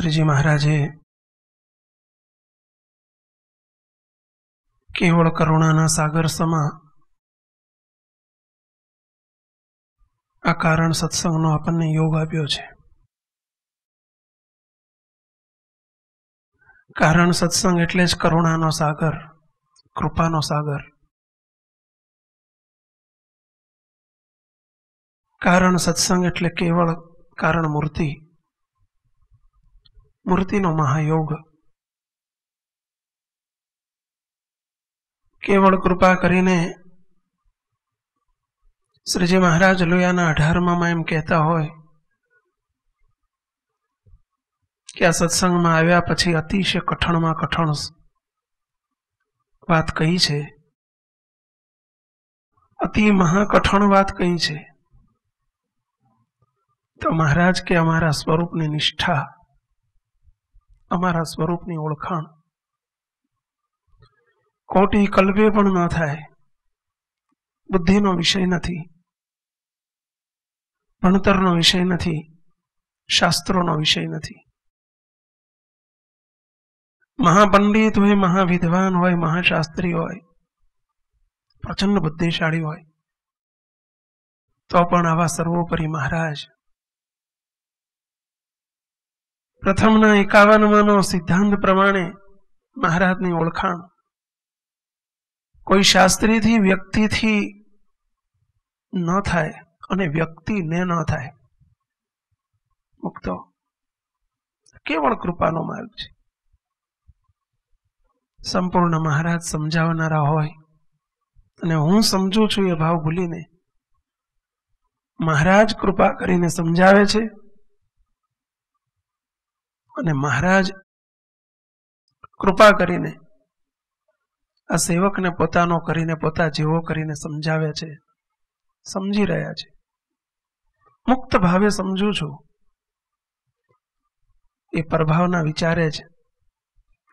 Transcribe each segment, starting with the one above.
શ્રીજી મહારાજે કેવળ કરુણાના સાગર સમા આ કારણ સત્સંગનો આપણને યોગ આપ્યો છે. કારણ સત્સંગ એટલે જ કરુણાનો સાગર, કૃપાનો સાગર. કારણ સત્સંગ એટલે કેવળ કારણ મૂર્તિ, મૂર્તિનો મહાયોગ. કેવળ કૃપા કરીને શ્રીજી મહારાજ લોયાના 18માં એમ કહેતા હોય કે આ સત્સંગમાં આવ્યા પછી અતિશય કઠણમાં કઠણ વાત કહી છે, અતિ મહાકઠણ વાત કહી છે. તો મહારાજ કે અમારા સ્વરૂપની નિષ્ઠા, અમારા સ્વરૂપની ઓળખાણ કોટી કલ્પે પણ ન થાય. બુદ્ધિનો વિષય નથી, ભણતરનો વિષય નથી, શાસ્ત્રોનો વિષય નથી. મહાપંડિત હોય, મહાવિદ્વાન હોય, મહાશાસ્ત્રી હોય, પ્રચંડ બુદ્ધિશાળી હોય, તો પણ આવા સર્વોપરી મહારાજ પ્રથમના 51માંનો સિદ્ધાંત પ્રમાણે મહારાજની ઓળખાણ કોઈ શાસ્ત્રીથી, વ્યક્તિથી ન થાય અને વ્યક્તિને ન થાય. મુક્તો કેવળ કૃપાનો માર્ગ છે. સંપૂર્ણ મહારાજ સમજાવનારા હોય અને હું સમજું છું એ ભાવ ભૂલીને મહારાજ કૃપા કરીને સમજાવે છે અને મહારાજ કૃપા કરીને આ સેવકને પોતાનો કરીને, પોતા જેવો કરીને સમજાવે છે, સમજી રહ્યા છે. મુક્ત ભાવે સમજું છું એ પ્રભાવના વિચારે છે.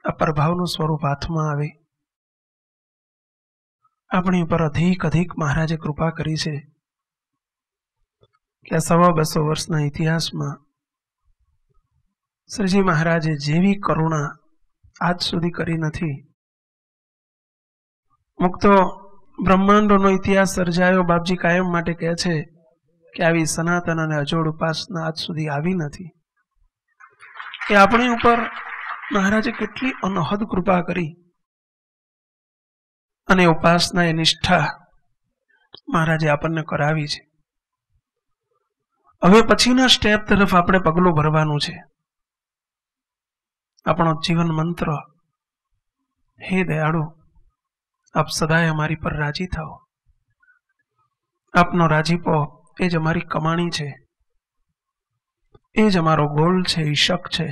આ પ્રભાવનું સ્વરૂપ હાથમાં આવે. આપણી ઉપર અધિક મહારાજે કૃપા કરી છે કે આ 250 વર્ષના ઇતિહાસમાં શ્રીજી મહારાજે જેવી કરુણા આજ સુધી કરી નથી. મુક્તો બ્રહ્માંડોનો ઇતિહાસ સર્જાયો. બાપજી કાયમ માટે કહે છે કે આવી સનાતન અને અજોડ ઉપાસના આજ સુધી આવી નથી. એ આપણી ઉપર મહારાજે કેટલી અનહદ કૃપા કરી અને ઉપાસના એ નિષ્ઠા મહારાજે આપણને કરાવી છે. હવે પછીના સ્ટેપ તરફ આપણે પગલું ભરવાનું છે. આપણો જીવન મંત્ર, હે દયાળુ, આપ સદાય અમારી પર રાજી થાઓ. આપનો રાજીપો એ જ અમારી કમાણી છે, એ જ અમારો ગોલ છે, ઈશક છે.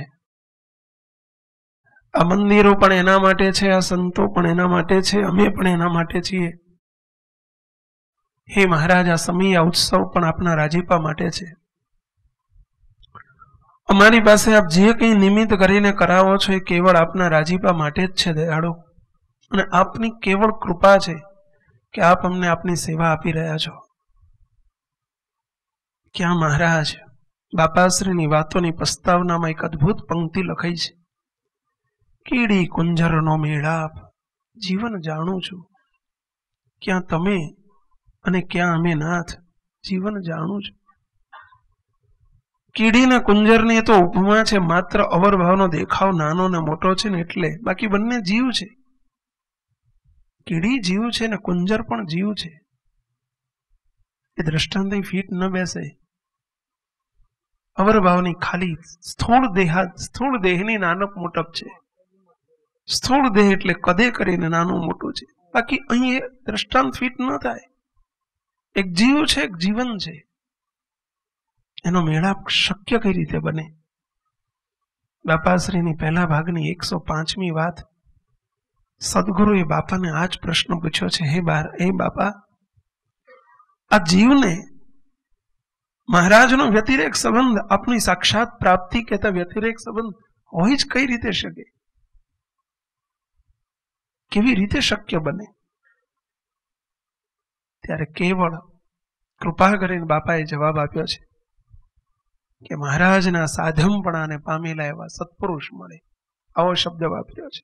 આ મંદિરો પણ એના માટે છે, આ સંતો પણ એના માટે છે, અમે પણ એના માટે છીએ. હે મહારાજ, આ સમય, આ ઉત્સવ પણ આપના રાજીપા માટે છે. અમારી પાસે આપ જે કંઈ નિમિત્ત કરીને કરાવો છો એ કેવળ આપના રાજીપા માટે જ છે દયાળુ. અને આપની કેવળ કૃપા છે કે આપ અમને આપની સેવા આપી રહ્યા છો. ક્યાં મહારાજ બાપાશ્રીની વાતોની પ્રસ્તાવનામાં એક અદ્ભુત પંક્તિ લખાઈ છે. કીડી કુંજરનો મેળાપ જીવન જાણું છું. ક્યાં તમે અને ક્યાં અમે નાથ, જીવન જાણું છું. કીડીના કુંજરની તો ઉપમા છે. માત્ર અવરભાવનો દેખાવ નાનો ને મોટો છે ને એટલે, બાકી બંને જીવ છે. કીડી જીવ છે ને કુંજર પણ જીવ છે. એ દ્રષ્ટાંત ફીટ ન બેસે. અવરભાવની ખાલી સ્થૂળ દેહની નાનક મોટપ છે. સ્થૂળ દેહ એટલે કદે કરીને નાનું મોટું છે. બાકી અહીં એ દ્રષ્ટાંત ફીટ ન થાય. એક જીવ છે, એક જીવન છે. એનો મેળાપ શક્ય કઈ રીતે બને? બાપાશ્રીની પહેલા ભાગની 105મી વાત, સદગુરુએ બાપાને આ જ પ્રશ્ન પૂછ્યો છે. હે બાપા, આ જીવને મહારાજનો વ્યતિરેક સંબંધ, આપની સાક્ષાત પ્રાપ્તિ કહેતા વ્યતિરેક સંબંધ હોય જ કઈ રીતે શકે? કેવી રીતે શક્ય બને? ત્યારે કેવળ કૃપા કરીને બાપાએ જવાબ આપ્યો છે. કે મહારાજના સાધમપણાને પામેલા એવા સત્પુરુષ મળે, આવો શબ્દ વાપર્યો છે.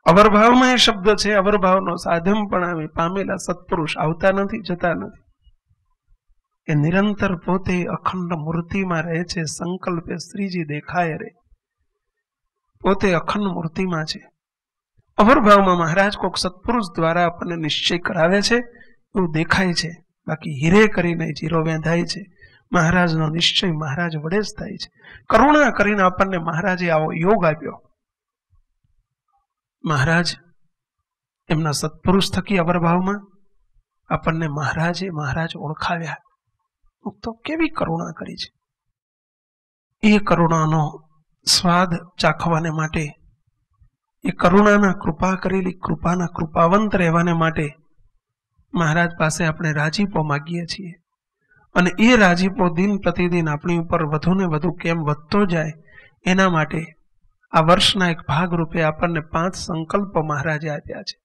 અવરભાવમાં એ શબ્દ છે, અવરભાવનો સાધમપણા પામેલા સત્પુરુષ આવતા નથી, જતા નથી. એ નિરંતર પોતે અખંડ મૂર્તિમાં રહે છે. સંકલ્પે શ્રીજી દેખાય રે, પોતે અખંડ મૂર્તિમાં છે. અવરભાવમાં મહારાજ કોઈક સત્પુરુષ દ્વારા આપણને નિશ્ચય કરાવે છે એવું દેખાય છે, બાકી હીરે કરીને જીરો વેંધાય છે. મહારાજનો નિશ્ચય મહારાજ વડે જ થાય છે. કરુણા કરીને આપણને મહારાજે આવો યોગ આપ્યો. મહારાજ એમના સત્પુરુષ થકી અવરભાવમાં આપણને મહારાજ ઓળખાવ્યા. તો કેવી કરુણા કરી છે. એ કરુણાનો સ્વાદ ચાખવાને માટે, એ કરુણાના કૃપા કરેલી કૃપાના કૃપાવંત રહેવાને માટે મહારાજ પાસે આપણે રાજીપો માગીએ છીએ. અને એ રાજીપો દિન પ્રતિદિન આપણી ઉપર વધુ ને વધુ કેમ વધતો જાય એના માટે આ વર્ષના એક ભાગ રૂપે આપણને 5 સંકલ્પો મહારાજે આપ્યા છે.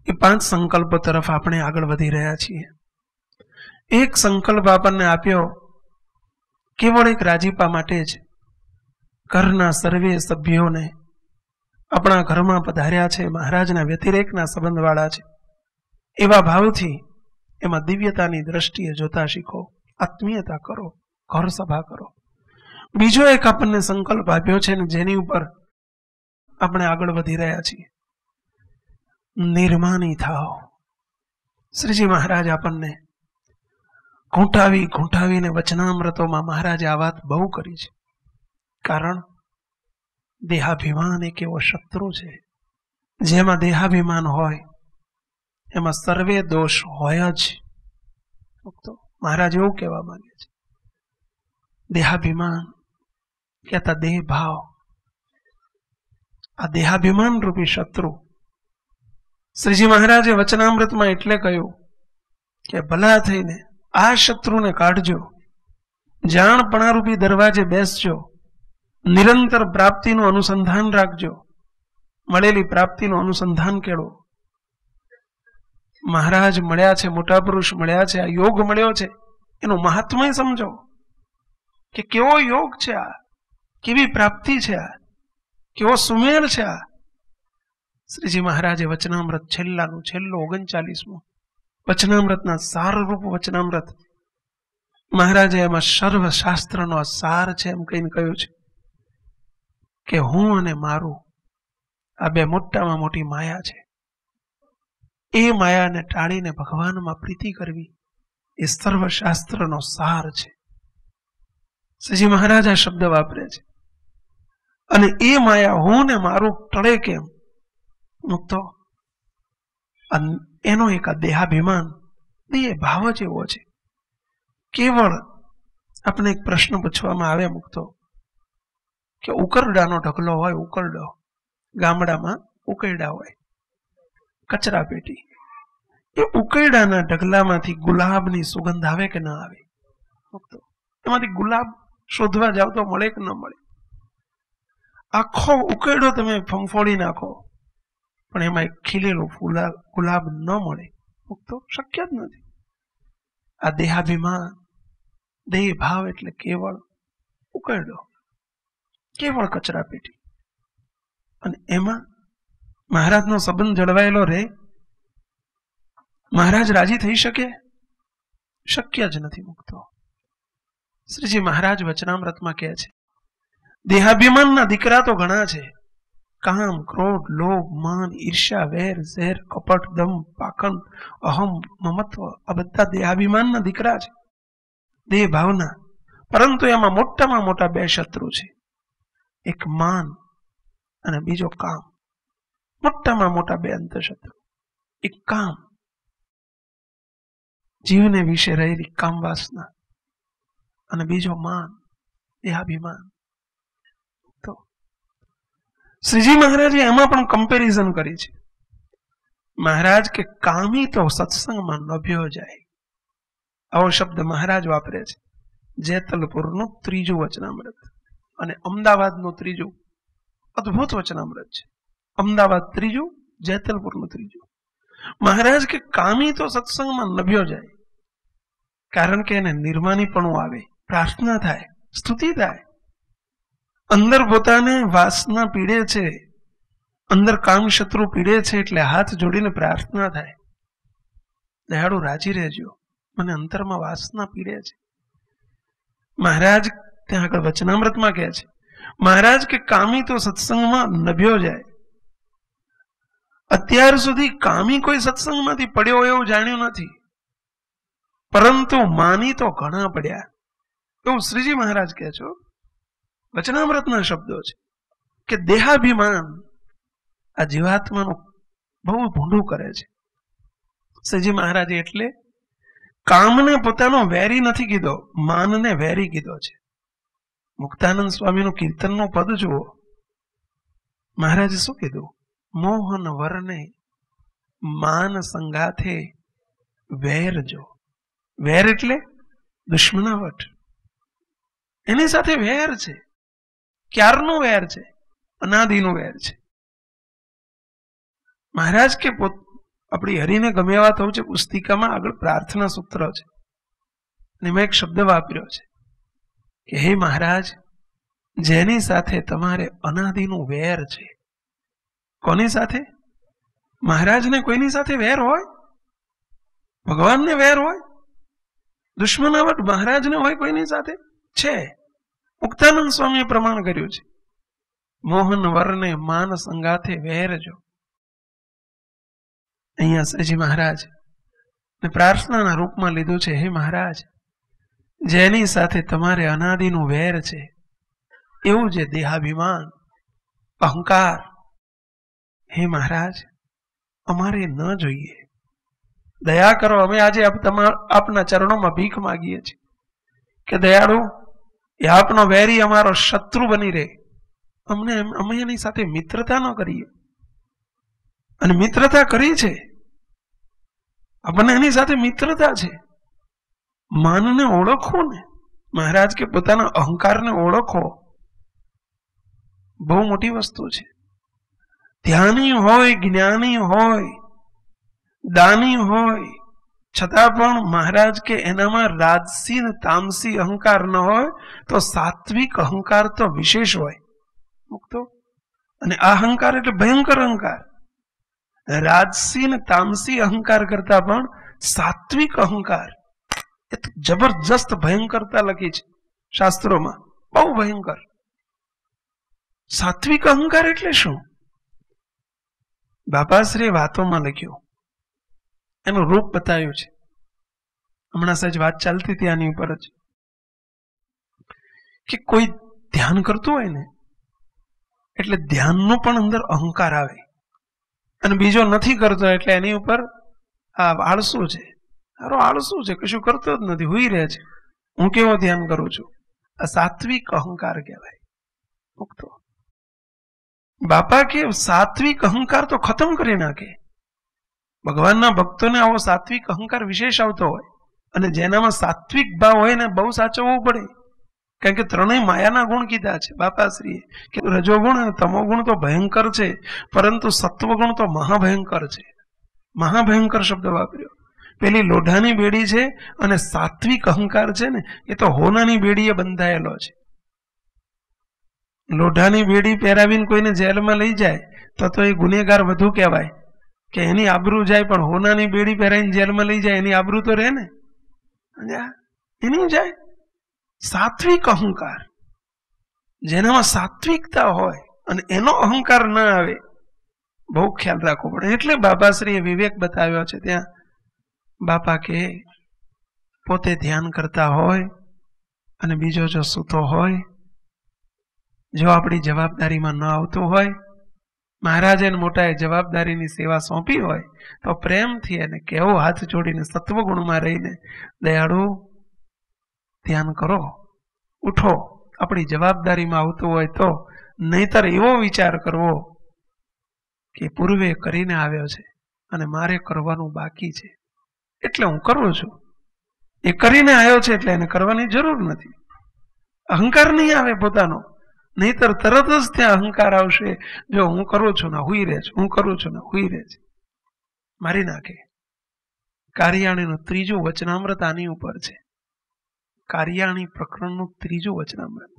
એ 5 સંકલ્પો તરફ આપણે આગળ વધી રહ્યા છીએ. એક સંકલ્પ આપણને આપ્યો કેવળ એક રાજીપા માટે જ. ઘરના સર્વે સભ્યોને આપણા ઘરમાં પધાર્યા છે, મહારાજના વ્યતિરેકના સંબંધવાળા છે, એવા ભાવથી એમાં દિવ્યતાની દ્રષ્ટિએ જોતા શીખો, આત્મીયતા કરો, ઘર સભા કરો. બીજો એક આપણને સંકલ્પ આપ્યો છે ને જેની ઉપર આપણે આગળ વધી રહ્યા છીએ. નિર્માની થાઓ. શ્રીજી મહારાજ આપણને ઘૂંટાવીને વચનામૃતોમાં મહારાજે આ વાત બહુ કરી છે. કારણ દેહાભિમાન એક એવો શત્રુ છે, જેમાં દેહાભિમાન હોય એમાં સર્વે દોષ હોય જ. મહારાજ એવું કહેવા માંગે છે, દેહાભિમાન કહેતા દેહ ભાવ, આ દેહાભિમાન રૂપી શત્રુ શ્રીજી મહારાજે વચનામૃતમાં એટલે કહ્યું કે ભલા થઈને આ શત્રુને કાઢજો, જાણપણા રૂપી દરવાજે બેસજો, નિરંતર પ્રાપ્તિનું અનુસંધાન રાખજો, મળેલી પ્રાપ્તિનું અનુસંધાન કેળવો. મહારાજ મળ્યા છે, મોટા પુરુષ મળ્યા છે, આ યોગ મળ્યો છે, એનું મહાત્મય સમજો કે કેવો યોગ છે આ, કેવી પ્રાપ્તિ છે આ, કેવો સુમેળ છે આ. શ્રીજી મહારાજે વચનામૃત છેલ્લું 39મું વચનામૃતના સારરૂપ વચનામૃત મહારાજે એમાં સર્વશાસ્ત્રનો સાર છે એમ કહીને કહ્યું છે કે હું અને મારું આ બે મોટામાં મોટી માયા છે. એ માયાને ટાળીને ભગવાનમાં પ્રીતિ કરવી એ સર્વશાસ્ત્રનો સાર છે. શ્રીજી મહારાજ આ શબ્દ વાપરે છે. અને એ માયા હું ને મારું ટળે કેમ મુક્તો, એનો એક આ દેહાભિમાન દેહ ભાવ જ એવો છે. કેવળ આપણે એક પ્રશ્ન પૂછવામાં આવે મુક્તો કે ઉકરડાનો ઢગલો હોય, ઉકરડો ગામડામાં ઉકરડા હોય, કચરા પેટી, એ ઉકરડાના ઢગલામાંથી ગુલાબની સુગંધ આવે કે ના આવે? એમાંથી ગુલાબ શોધવા જાવ તો મળે કે ન મળે? આખો ઉકરડો તમે ફંફોડી નાખો પણ એમાં એક ખીલેલો ગુલાબ ન મળે, તો શક્ય જ નથી. આ દેહાભિમાન દેહ ભાવ એટલે કેવળ ઉકરડો, કેવળ કચરા પેટી. અને એમાં મહારાજનો સંબંધ જળવાયેલો રહે, મહારાજ રાજી થઈ શકે? શક્ય જ નથી મુક્તો. શ્રીજી મહારાજ વચનામૃતમાં કહે છે દેહાભિમાનના દીકરા તો ઘણા છે, કામ, ક્રોધ, લોભ, માન, ઈર્ષ્યા, વેર, ઝેર, કપટ, દમ, પાખંડ, અહમ, મમત્વ, આ બધા દેહાભિમાનના દીકરા છે, દેહ ભાવના. પરંતુ એમાં મોટામાં મોટા 2 શત્રુ છે, એક માન અને બીજો કામ. મોટામાં મોટા 2 અંતઃશત્રુ. એક કામ, જીવને વિશે રહેલી કામ વાસના, અને બીજો માન, દેહાભિમાન. તો શ્રીજી મહારાજે એમાં પણ કમ્પેરિઝન કરી છે. મહારાજ કે કામી તો સત્સંગમાં નભ્યો જાય, આવો શબ્દ મહારાજ વાપરે છે. જેતલપુરનું 3જું વચનામૃત અને અમદાવાદનું 3જું અદ્ભુત વચનામૃત છે. અમદાવાદ 3જું, જેતલપુરનું 3જું. મહારાજ કે કામી તો સત્સંગમાં નભ્યો જાય. કારણ કે એને નિર્માનીપણું આવે, પ્રાર્થના થાય, સ્તુતિ થાય. અંદર પોતાને વાસના પીડે છે, અંદર કામ શત્રુ પીડે છે, એટલે હાથ જોડીને પ્રાર્થના થાય, દયાળુ રાજી રહેજો, મને અંતરમાં વાસના પીડે છે. મહારાજ ત્યાં આગળ વચનામૃતમાં કહે છે, મહારાજ કે કામી તો સત્સંગમાં નભ્યો જાય. અત્યાર સુધી કામી કોઈ સત્સંગમાંથી પડ્યો એવું જાણ્યું નથી, પરંતુ માની તો ઘણા પડ્યા. એવું શ્રીજી મહારાજ કહે છો, વચનામૃતના શબ્દો છે કે દેહાભિમાન આ જીવાત્માનું બહુ ભૂંડું કરે છે. શ્રીજી મહારાજે એટલે કામને પોતાનો વેરી નથી કીધો, માનને વેરી કીધો છે. મુક્તાનંદ સ્વામીનું કીર્તનનું પદ જુઓ, મહારાજે શું કીધું? મોહન વરને માન સંગાથે વેર જો. વેર એટલે દુશ્મનાવટ, એની સાથે વેર છે. ક્યારનો વેર છે? અનાદિનો વેર છે. મહારાજ કે આપણી હરિને ગમે એવા થવું છે પુસ્તિકામાં આગળ પ્રાર્થના સૂત્ર છે, અને મેં એક શબ્દ વાપર્યો છે કે હે મહારાજ, જેની સાથે તમારે અનાદિનું વેર છે. કોની સાથે? મહારાજને કોઈની સાથે વેર હોય? ભગવાનને વેર હોય? દુશ્મનાવટ મહારાજને હોય કોઈની સાથે? છે. મુક્તાનંદ સ્વામીએ પ્રમાણ કર્યું છે, મોહન વરને માન સંગાથે વેર જો. અહીંયા શ્રીજી મહારાજ ને પ્રાર્થનાના રૂપમાં લીધું છે, હે મહારાજ, જેની સાથે તમારે અનાદિનું વેર છે, એવું જે દેહાભિમાન, અહંકાર, હે મહારાજ અમારે ન જોઈએ. દયા કરો. અમે આજે આપના ચરણોમાં ભીખ માગીએ છીએ કે દયાળુ, એ આપનો વેરી અમારો શત્રુ બની રહે. અમે એની સાથે મિત્રતા ન કરીએ, અને મિત્રતા કરી છે, આપણને એની સાથે મિત્રતા છે. માનને ઓળખો ને મહારાજ કે પોતાના અહંકારને ઓળખો, બહુ મોટી વસ્તુ છે. ધ્યાની હોય, જ્ઞાની હોય, દાની હોય, છતાં પણ મહારાજ કે એનામાં રાજસી ને તામસી અહંકાર ન હોય તો સાત્વિક અહંકાર તો વિશેષ હોય. મુક્તો અને આ અહંકાર એટલે ભયંકર અહંકાર. રાજસી ને તામસી અહંકાર કરતા પણ સાત્વિક અહંકાર એ તો જબરજસ્ત ભયંકરતા લખી છે શાસ્ત્રોમાં, બહુ ભયંકર. સાત્વિક અહંકાર એટલે શું? બાપાશ્રીએ વાતોમાં લખ્યું, એનું રૂપ બતાવ્યું છે. હમણાં સહેજ વાત ચાલતી હતી આની ઉપર જ, કે કોઈ ધ્યાન કરતું હોય ને એટલે ધ્યાનનો પણ અંદર અહંકાર આવે, અને બીજો નથી કરતો એટલે એની ઉપર આ આળસુ છે, સારો આળસુ છે, કશું કરતો જ નથી, હુઈ રહે છે, હું કેવો ધ્યાન કરું છું. આ સાત્વિક અહંકાર કહેવાય. મુક્તો બાપા કે સાત્વિક અહંકાર તો ખતમ કરી નાખે. ભગવાનના ભક્તોને આવો સાત્વિક અહંકાર વિશેષ આવતો હોય, અને જેનામાં સાત્વિક ભાવ હોય ને બહુ સાચવવું પડે, કારણ કે ત્રણેય માયાના ગુણ કીધા છે બાપાશ્રીએ, કે રજોગુણ અને તમોગુણ તો ભયંકર છે, પરંતુ સત્વગુણ તો મહાભયંકર છે. મહાભયંકર શબ્દ વાપર્યો. પેલી લોઢાની બેડી છે, અને સાત્વિક અહંકાર છે ને એ તો હોનાની બેડીએ બંધાયેલો છે. લોઢાની બેડી પહેરાવીને કોઈને જેલમાં લઈ જાય તો એ ગુનેગાર વધુ કહેવાય, કે એની આબરૂ જાય, પણ હોનાની બેડી પહેરાવીને જેલમાં લઈ જાય એની આબરૂ તો રહે ને, એની જાય. સાત્વિક અહંકાર, જેનામાં સાત્વિકતા હોય અને એનો અહંકાર ના આવે, બહુ ખ્યાલ રાખવો પડે. એટલે બાબાશ્રીએ વિવેક બતાવ્યો છે ત્યાં. બાપા કે પોતે ધ્યાન કરતા હોય અને બીજો જો સૂતો હોય, જો આપણી જવાબદારીમાં ન આવતું હોય, મહારાજે મોટાએ જવાબદારીની સેવા સોંપી હોય તો પ્રેમથી એને કેવો હાથ જોડીને સત્વગુણમાં રહીને, દયાળુ ધ્યાન કરો, ઉઠો, આપણી જવાબદારીમાં આવતું હોય તો. નહીતર એવો વિચાર કરવો કે પૂર્વે કરીને આવ્યો છે અને મારે કરવાનું બાકી છે, એટલે હું કરું છું. એ કરીને આવ્યો છે એટલે એને કરવાની જરૂર નથી. અહંકાર નહીં આવે પોતાનો, નહીતર તરત જ ત્યાં અહંકાર આવશે. જો હું કરું છું ને હુઈ રહે છે, હું કરું છું ને હુઈ રહે છે, મારી નાખે. કારિયાણીનું ત્રીજું વચનામૃત આની ઉપર છે. કારિયાણી પ્રકરણનું 3જું વચનામૃત.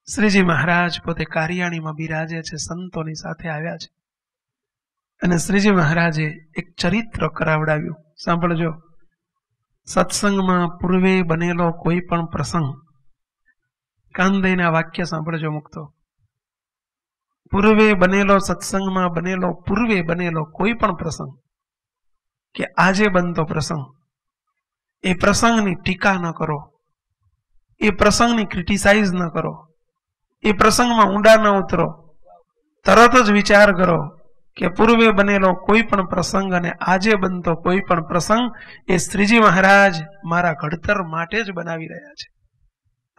શ્રીજી મહારાજ પોતે કારિયાણીમાં બિરાજે છે, સંતોની સાથે આવ્યા છે, અને શ્રીજી મહારાજે એક ચરિત્ર કરાવડાવ્યું. સાંભળજો. સત્સંગમાં પૂર્વે બનેલો કોઈ પણ પ્રસંગ, કાન દઈને આ વાક્ય સાંભળજો મુક્તો. પૂર્વે બનેલો, સત્સંગમાં બનેલો, પૂર્વે બનેલો કોઈ પણ પ્રસંગ કે આજે બનતો પ્રસંગ, એ પ્રસંગની ટીકા ન કરો, એ પ્રસંગની ક્રિટિસાઇઝ ન કરો, એ પ્રસંગમાં ઊંડા ન ઉતરો. તરત જ વિચાર કરો કે પૂર્વે બનેલો કોઈ પણ પ્રસંગ અને આજે બનતો કોઈ પણ પ્રસંગ એ શ્રીજી મહારાજ મારા ઘડતર માટે જ બનાવી રહ્યા છે.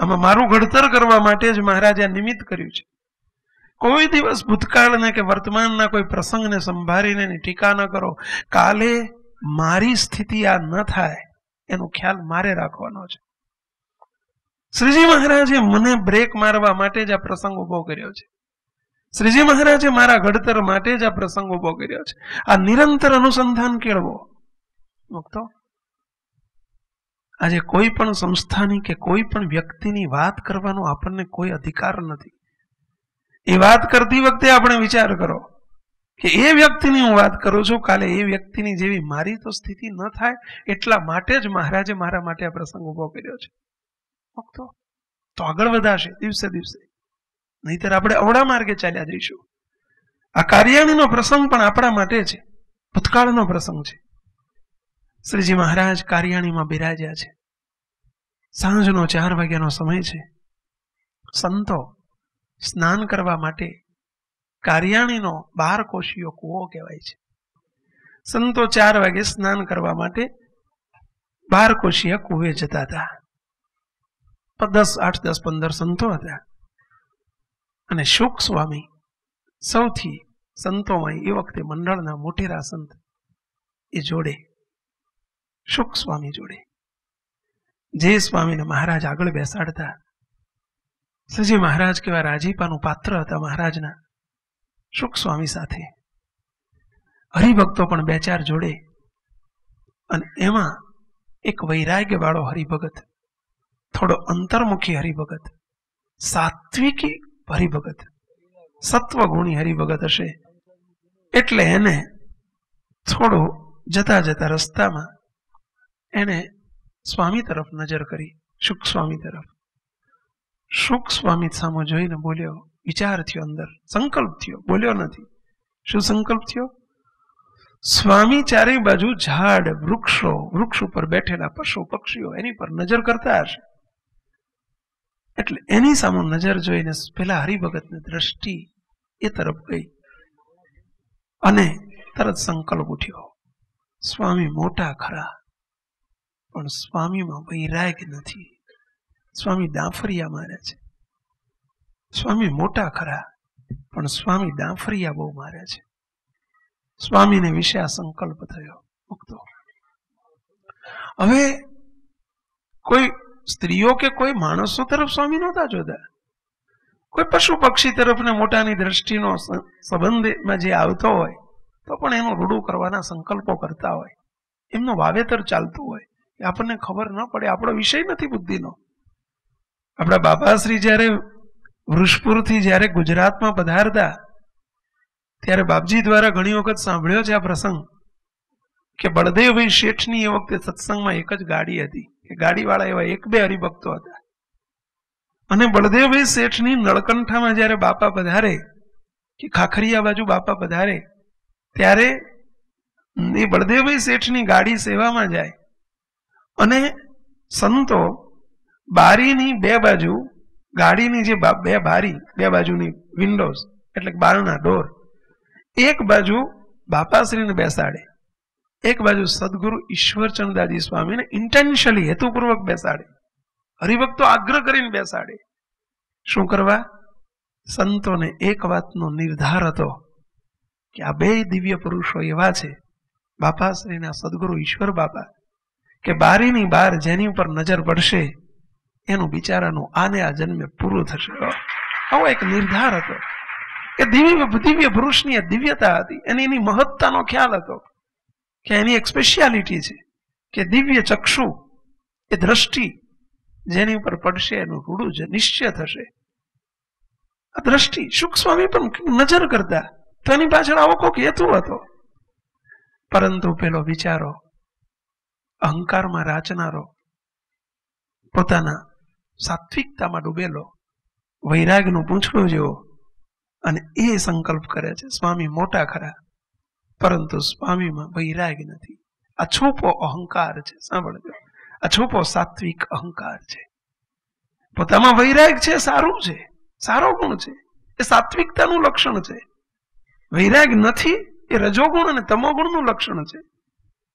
આમાં મારું ઘડતર કરવા માટે જ મહારાજે આ નિમિત્ત કર્યું છે. કોઈ દિવસ ભૂતકાળને કે વર્તમાનના કોઈ પ્રસંગને સંભાળીને એની ટીકા ન કરો. કાલે મારી સ્થિતિ આ ન થાય એનો ખ્યાલ મારે રાખવાનો છે. શ્રીજી મહારાજે મને બ્રેક મારવા માટે જ આ પ્રસંગ ઉભો કર્યો છે. શ્રીજી મહારાજે મારા ઘડતર માટે જ આ પ્રસંગ ઉભો કર્યો છે. આ નિરંતર અનુસંધાન કેળવો. મુક્તો, આજે કોઈ પણ સંસ્થાની કે કોઈ પણ વ્યક્તિની વાત કરવાનો આપણને કોઈ અધિકાર નથી. એ વાત કરતી વખતે આપણે વિચાર કરો કે એ વ્યક્તિની હું વાત કરું છું, કાલે એ વ્યક્તિની જેવી મારી તો સ્થિતિ ન થાય એટલા માટે જ મહારાજે મારા માટે આ પ્રસંગ ઉભો કર્યો છે. તો આગળ વધાશે દિવસે દિવસે, નહીતર આપણે અવળા માર્ગે ચાલ્યા જઈશું. આ કારિયાણીનો પ્રસંગ પણ આપણા માટે છે, ભૂતકાળનો પ્રસંગ છે. શ્રીજી મહારાજ કારિયાણીમાં બિરાજ્યા છે. સાંજનો 4 વાગ્યાનો સમય છે. સંતો સ્નાન કરવા માટે કારિયાણીનો 12 કોશીયો કૂવો કહેવાય છે. સંતો 4 વાગે સ્નાન કરવા માટે 12 કોશિયા કૂવે જતા હતા. 8, 10, 15 સંતો હતા, અને શુક સ્વામી સૌથી સંતોમાં એ વખતે મંડળના મોટેરા સંત એ જોડે, શુક સ્વામી જોડે. જે સ્વામીને મહારાજ આગળ બેસાડતા. શ્રીજી મહારાજ કેવા રાજીપાનું પાત્ર હતા મહારાજના. શુક સ્વામી સાથે હરિભક્તો પણ 2-4 જોડે, અને એમાં એક વૈરાગ્ય વાળો હરિભગત, થોડો અંતર્મુખી હરિભગત, સાત્વિકી હરિભગત, સત્વગુણી હરિભગત હશે. એટલે એને થોડું જતા જતા રસ્તામાં એને સ્વામી તરફ નજર કરી, શુક સ્વામી તરફ. શુક સ્વામી સામો જોઈને બોલ્યો, વિચાર થયો અંદર, સંકલ્પ થયો, બોલ્યો નથી. શું સંકલ્પ થયો? સ્વામી ચારે બાજુ ઝાડ, વૃક્ષો, વૃક્ષ ઉપર બેઠેલા પશુ પક્ષીઓ એની પર નજર કરતા હશે. એટલે એની સામે નજર જોઈને પેલા હરિભગતની દ્રષ્ટિ એ તરફ ગઈ, અને તરત સંકલ્પ ઉઠ્યો, સ્વામી મોટા ખરા, પણ સ્વામીમાં વૈરાગ્ય નથી. સ્વામી દાંફરિયા મારે છે. સ્વામી મોટા ખરા, પણ સ્વામી દાંફરિયા બહુ મારે છે. સ્વામીને વિશે આ સંકલ્પ થયો. મુક્તો, હવે કોઈ સ્ત્રીઓ કે કોઈ માણસો તરફ સ્વામી નહોતા જોતા. કોઈ પશુ પક્ષી તરફ ને મોટાની દ્રષ્ટિનો સંબંધમાં જે આવતો હોય તો પણ એનું રૂડું કરવાના સંકલ્પો કરતા હોય, એમનું વાવેતર ચાલતું હોય, એ આપણને ખબર ન પડે. આપણો વિષય નથી બુદ્ધિનો. આપણા બાપાશ્રી જ્યારે વૃષપુરથી જ્યારે ગુજરાતમાં પધારતા ત્યારે બાપજી દ્વારા ઘણી વખત સાંભળ્યો છે આ પ્રસંગ કે બળદેવભાઈ શેઠની એ વખતે સત્સંગમાં એક જ ગાડી હતી, કે ગાડીવાળા એવા 1-2 હરિભક્તો હતા. અને બળદેવભાઈ શેઠની નળકંઠામાં જ્યારે બાપા પધારે, કે ખાખરિયા બાજુ બાપા પધારે, ત્યારે એ બળદેવભાઈ શેઠની ગાડી સેવામાં જાય, અને સંતો બારીની 2 બાજુ, ગાડીની જે 2 બારી, 2 બાજુની વિન્ડોઝ એટલે બારણા ડોર, એક બાજુ બાપાશ્રીને બેસાડે, એક બાજુ સદગુરુ ઈશ્વરચંદાજી સ્વામીને ઇન્ટેન્શનલી હેતુપૂર્વક બેસાડે. હરિભક્તો આગ્રહ કરીને બેસાડે. શું કરવા? સંતોને એક વાતનો નિર્ધાર હતો કે આ 2 દિવ્ય પુરુષો એવા છે, બાપાશ્રીના સદગુરુ ઈશ્વર બાપા, કે બારીની બહાર જેની ઉપર નજર પડશે એનું બિચારાનું આને આ જન્મે પૂરું થશે. આવો એક નિર્ધાર હતો. એ દિવ્ય પુરુષની દિવ્યતા હતી, એની મહત્તાનો ખ્યાલ હતો કે એની એક સ્પેશિયાલિટી છે કે દિવ્ય ચક્ષુ, એ દ્રષ્ટિ જેની ઉપર પડશે એનું રૂડું જ નિશ્ચય થશે. આ દ્રષ્ટિ શુક સ્વામી પણ નજર કરતા તો એની પાછળ આવો કોક હેતુ હતો, પરંતુ પેલો વિચારો અહંકારમાં રાચનારો, પોતાના સાત્વિકતામાં ડૂબેલો, વૈરાગનું પૂંછડું જેવો, અને એ સંકલ્પ કરે છે સ્વામી મોટા ખરા, પરંતુ સ્વામીમાં વૈરાગ નથી. આ છૂપો અહંકાર છે. સાંભળજો, આ છૂપો સાત્વિક અહંકાર છે. પોતામાં વૈરાગ છે, સારું છે, સારો ગુણ છે, એ સાત્વિકતાનું લક્ષણ છે. વૈરાગ નથી એ રજોગુણ અને તમોગુણનું લક્ષણ છે,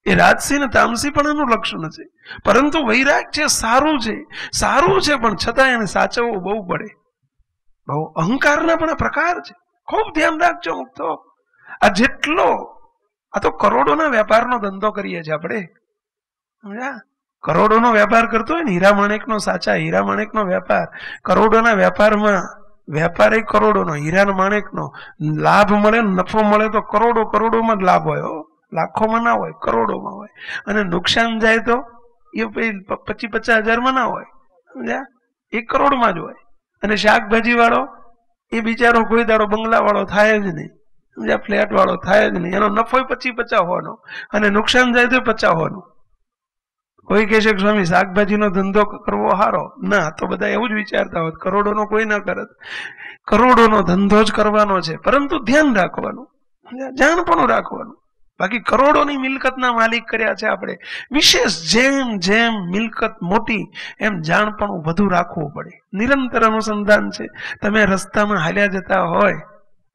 એ રાજસી અને તામસીપણાનું લક્ષણ છે. પરંતુ વૈરાગ છે, સારું છે, સારું છે, પણ છતાં એને સાચવવું બહુ પડે. બહુ અહંકારના પણ પ્રકાર છે. ખૂબ ધ્યાન રાખજો મુક્તો. આ જેટલો આ તો કરોડોના વેપારનો ધંધો કરીએ છીએ આપણે. કરોડોનો વેપાર કરતો હોય ને, હીરા માણેકનો, સાચા હીરા માણેકનો વેપાર, કરોડોના વેપારમાં વેપાર એ કરોડોનો, હીરા માણેકનો લાભ મળે, નફો મળે તો કરોડોમાં જ લાભ હોય, લાખોમાં ના હોય, કરોડોમાં હોય. અને નુકસાન જાય તો એ 25-50 હજારમાં ના હોય, સમજ્યા, 1 કરોડમાં જ હોય. અને શાકભાજી વાળો એ બિચારો કોઈ દાડો બંગલા વાળો થાય જ નહીં, સમજ્યા, ફ્લેટ વાળો થાય જ નહીં. એનો નફો 25-50 હોવાનો અને નુકસાન જાય તો 50 હોવાનું. કોઈ કહે છે કે સ્વામી શાકભાજીનો ધંધો કરવો સારો, ના, તો બધા એવું જ વિચારતા હોત, કરોડોનો કોઈ ના કરત. કરોડોનો ધંધો જ કરવાનો છે, પરંતુ ધ્યાન રાખવાનું, જાણપણું રાખવાનું. બાકી કરોડોની મિલકતના માલિક કર્યા છે આપણે. વિશેષ જેમ જેમ મિલકત મોટી એમ જાણપણું વધુ રાખવું પડે. નિરંતર અનુસંધાન છે. તમે રસ્તામાં હાલ્યા જતા હોય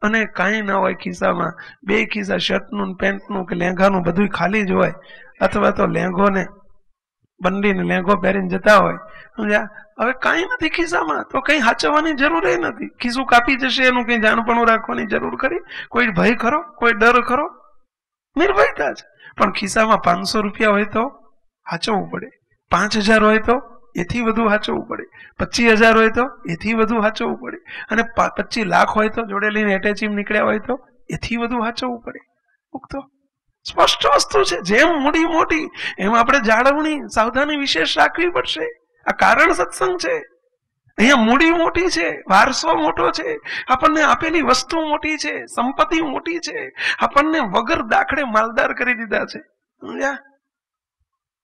અને કાંઈ ના હોય ખિસ્સામાં, 2 ખિસ્સા શર્ટનું, પેન્ટનું કે લેંઘાનું બધું ખાલી જ હોય, અથવા તો લેંઘોને બંડીને લેંઘો પહેરીને જતા હોય, સમજ્યા, હવે કાંઈ નથી ખિસ્સામાં, તો કંઈ સાચવવાની જરૂર નથી. ખિસ્સું કાપી જશે એનું કંઈ જાણપણું રાખવાની જરૂર ખરી? કોઈ ભય ખરો? કોઈ ડર ખરો? નિર્ભયતા છે. પણ ખિસ્સામાં 500 રૂપિયા હોય તો સાચવવું પડે, 5000 હોય તો એથી વધુ સાચવવું પડે, 25000 હોય તો એથી વધુ સાચવવું પડે, અને 25 લાખ હોય તો જોડે લઈને એટેચીમ નીકળ્યા હોય તો એથી વધુ સાચવવું પડે. મુક્તો સ્પષ્ટ વસ્તુ છે. જેમ મૂડી મોટી એમ આપણે જાળવણી, સાવધાની વિશેષ રાખવી પડશે. આ કારણ સત્સંગ છે. અહીંયા મૂડી મોટી છે, વારસો મોટો છે, આપણને આપેલી વસ્તુ મોટી છે, સંપત્તિ મોટી છે, આપણને વગર દાખલે માલદાર કરી દીધા છે, સમજ્યા,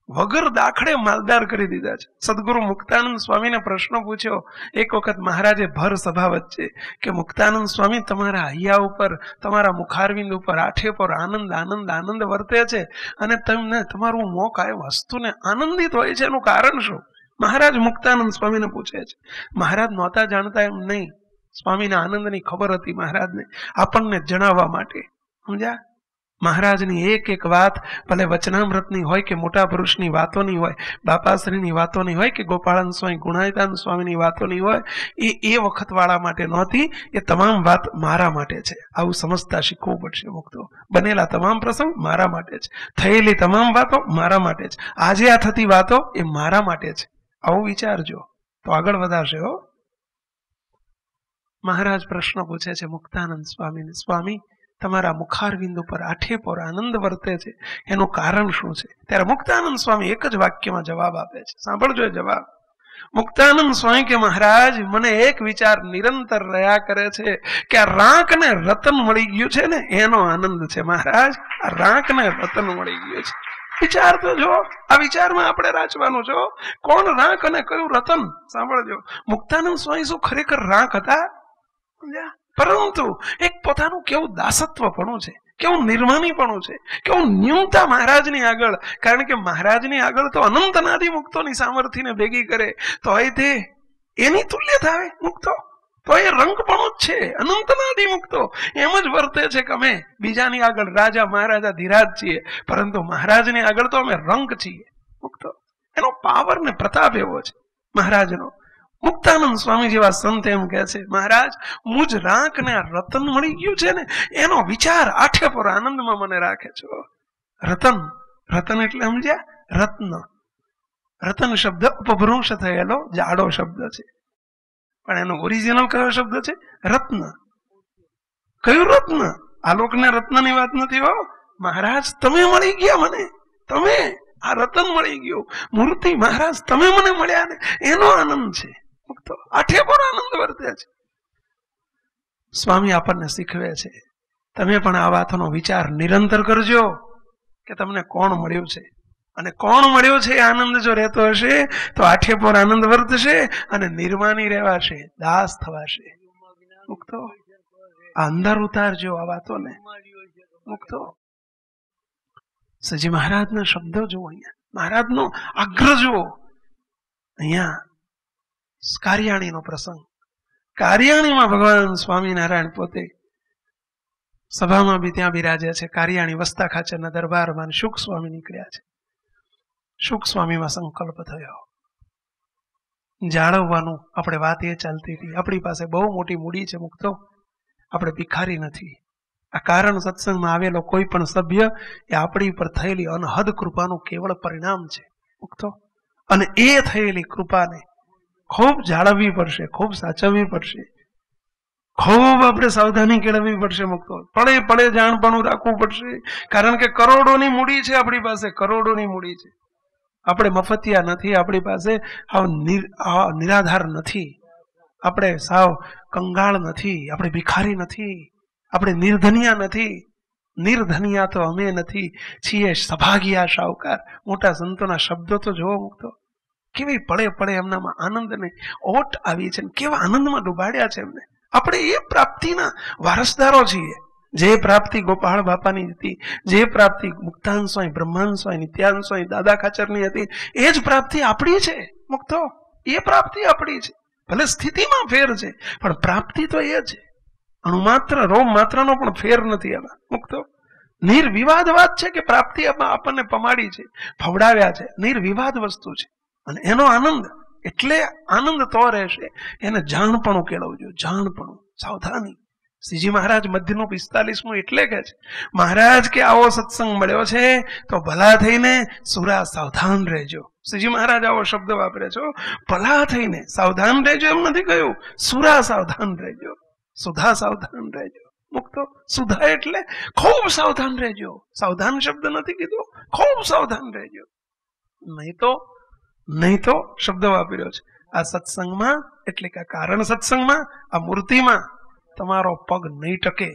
વગર દાખલે માલદાર કરી દીધા છે. સદગુરુ મુક્તાનંદ સ્વામીને પ્રશ્ન પૂછ્યો એક વખત મહારાજે ભર સભા વચ્ચે કે મુક્તાનંદ સ્વામી, તમારા હૈયા ઉપર, તમારા મુખારવિંદ ઉપર આઠે પર આનંદ આનંદ આનંદ વર્તે છે, અને તમને તમારું મોં કાંઈ વસ્તુને આનંદિત હોય છે, એનું કારણ શું? મહારાજ મુક્તાનંદ સ્વામીને પૂછે છે. મહારાજ નહોતા જાણતા એમ નહીં, સ્વામીના આનંદની ખબર હતી મહારાજને, આપણને જણાવવા માટે, સમજ્યા. મહારાજની એક એક વાત, ભલે વચનામૃતની હોય કે મોટા પુરુષની વાતોની હોય, બાપાશ્રીની વાતોની હોય કે ગોપાળન સ્વામી, ગુણાયતાન સ્વામીની વાતોની હોય, એ વખત વાળા માટે નહોતી, એ તમામ વાત મારા માટે છે. આવું સમજતા શીખવું પડશે. મુક્તો બનેલા તમામ પ્રસંગ મારા માટે છે, થયેલી તમામ વાતો મારા માટે છે, આજે આ થતી વાતો એ મારા માટે છે. આવું વિચારજો તો આગળ વધારશે. હો, મહારાજ પ્રશ્ન પૂછે છે મુક્તાનંદ સ્વામીને, સ્વામી, તમારા મુખારવિંદ ઉપર આઠે પર આનંદ વર્તે છે, એનું કારણ શું છે? ત્યારે મુક્તાનંદ સ્વામી એક જ વાક્યમાં જવાબ આપે છે. સાંભળજો જવાબ. મુક્તાનંદ સ્વામી કે મહારાજ, મને એક વિચાર નિરંતર રહ્યા કરે છે કે આ રાંક ને રતન મળી ગયું છે ને, એનો આનંદ છે. મહારાજ, આ રાંક ને રતન મળી ગયું છે. વિચાર તો જો, આ વિચારમાં આપણે રાચવાનું છો. કોણ રાંક અને કયું રતન? સાંભળજો, મુક્તાનંદ સ્વામી શું ખરેખર રાંક હતા? પરંતુ એક પોતાનું કેવું દાસત્વપણું છે, કેવું નિર્માનીપણું છે, કેવું ન્યૂનતા મહારાજની આગળ. કારણ કે મહારાજની આગળ તો અનંત નાદી મુક્તોની સામર્થ્યને ભેગી કરે તો તે એની તુલ્ય થાય મુક્તો, તો એ રંગપણું જ છે. અનંત નાદી મુક્તો એમ જ વર્તે છે કે અમે બીજાની આગળ રાજા મહારાજા ધીરાજ છીએ, પરંતુ મહારાજની આગળ તો અમે રંગ છીએ. મુક્તો એનો પાવર ને પ્રતાપ એવો છે મહારાજનો. મુક્તાનંદ સ્વામી જેવા સંત એમ કહે છે, મહારાજ, મુજ રાંક ને આ રતન મળી ગયું છે ને, એનો વિચાર આઠે પર આનંદમાં મને રાખે છો. રતન, રતન એટલે સમજ્યા, રત્ન. રતન શબ્દ અપભ્રંશ થયેલો જાડો શબ્દ છે, પણ એનો ઓરિજિનલ કયો શબ્દ છે? રત્ન. કયું રત્ન? આલોકના રત્નની વાત નથી. હો મહારાજ, તમે મળી ગયા મને, તમે આ રતન મળી ગયું, મૂર્તિ મહારાજ તમે મને મળ્યા ને એનો આનંદ છે. મુક્તો આઠે પર આનંદ વર્તે છે. સ્વામી આપણને શીખવે છે, તમે પણ આ વાતનો વિચાર નિરંતર કરજો કે તમને કોણ મળ્યું છે, અને કોણ મળ્યું છે એ આનંદ જો રહેતો હશે તો આઠે પર આનંદ વર્તશે અને નિર્માની રહેવાશે, દાસ થવાશે. મુક્તો આ અંદર ઉતારજો આ વાતોને. મુક્તો સજી મહારાજના શબ્દો જુઓ, અહીંયા મહારાજનો આગ્રહ જુઓ. અહીંયા કાર્યાણીનો પ્રસંગ, કાર્યાણીમાં ભગવાન સ્વામિનારાયણ પોતે સભામાં બી ત્યાં બિરાજ્યા છે. કાર્યાણી વસ્તા ખાચરના દરબારમાં શુક સ્વામી નીકળ્યા છે. શુક સ્વામીમાં સંકલ્પ થયો જાળવવાનું. આપણે વાત એ ચાલતી હતી, આપણી પાસે બહુ મોટી મૂડી છે. મુક્તો આપણે ભિખારી નથી. આ કારણ સત્સંગમાં આવેલો કોઈ પણ સભ્ય એ આપણી પર થયેલી અનહદ કૃપાનું કેવળ પરિણામ છે. મુક્તો અને એ થયેલી કૃપાને ખૂબ જાળવવી પડશે, ખૂબ સાચવવી પડશે, ખૂબ આપણે સાવધાની કેળવવી પડશે. મુક્તો પડે પડે જાણપણું રાખવું પડશે. કારણ કે કરોડોની મૂડી છે આપણી પાસે, કરોડોની મૂડી છે. આપણે મફતિયા નથી, આપણી પાસે નિરાધાર નથી, આપણે સાવ કંગાળ નથી, આપણે ભિખારી નથી, આપણે નિર્ધનિયા નથી. નિર્ધનિયા તો અમે નથી, છીએ સભાગિયા શાહુકાર. મોટા સંતોના શબ્દો તો જોવો. મુક્તો કેવી પડે પડે એમનામાં આનંદને ઓટ આવી છે, કેવા આનંદમાં ડૂબાડ્યા છે એમને. આપણે એ પ્રાપ્તિના વારસદારો છીએ. જે પ્રાપ્તિ ગોપાળ બાપાની હતી, જે પ્રાપ્તિ મુક્તાન સ્વામી, બ્રહ્માંડ સ્વામી, નિત્યાન સ્વામી, દાદા ખાચરની હતી, એ જ પ્રાપ્તિ આપણી છે. મુક્તો એ પ્રાપ્તિ આપણી છે. ભલે સ્થિતિમાં ફેર છે પણ પ્રાપ્તિ તો એ છે. અણુમાત્ર રોમ માત્રનો પણ ફેર નથી આમાં. મુક્તો નિર્વિવાદ વાત છે કે પ્રાપ્તિ આપણને પમાડી છે, ફવડાવ્યા છે. નિર્વિવાદ વસ્તુ છે અને એનો આનંદ, એટલે આનંદ તો રહેશે એને જાણપણું કેળવજો. જાણપણું, સાવધાની. શ્રીજી મહારાજ મધ્યનું 45મું એટલે કે છે, મહારાજ કે આવો સત્સંગ મળ્યો છે તો ભલા થઈને સુરા સાવધાન રહેજો. શ્રીજી મહારાજ આવો શબ્દ વાપરે છો, ભલા થઈને સાવધાન રહેજો એમ નથી કહ્યું, સુરા સાવધાન રહેજો, સુધા સાવધાન રહેજો. મુક્તો સુધા એટલે ખૂબ સાવધાન રહેજો. સાવધાન શબ્દ નથી કીધો, ખૂબ સાવધાન રહેજો. નહીં તો શબ્દ વાપર્યો છે આ સત્સંગમાં, એટલે કે કારણ સત્સંગમાં, આ મૂર્તિમાં તમારો પગ નહીં ટકે.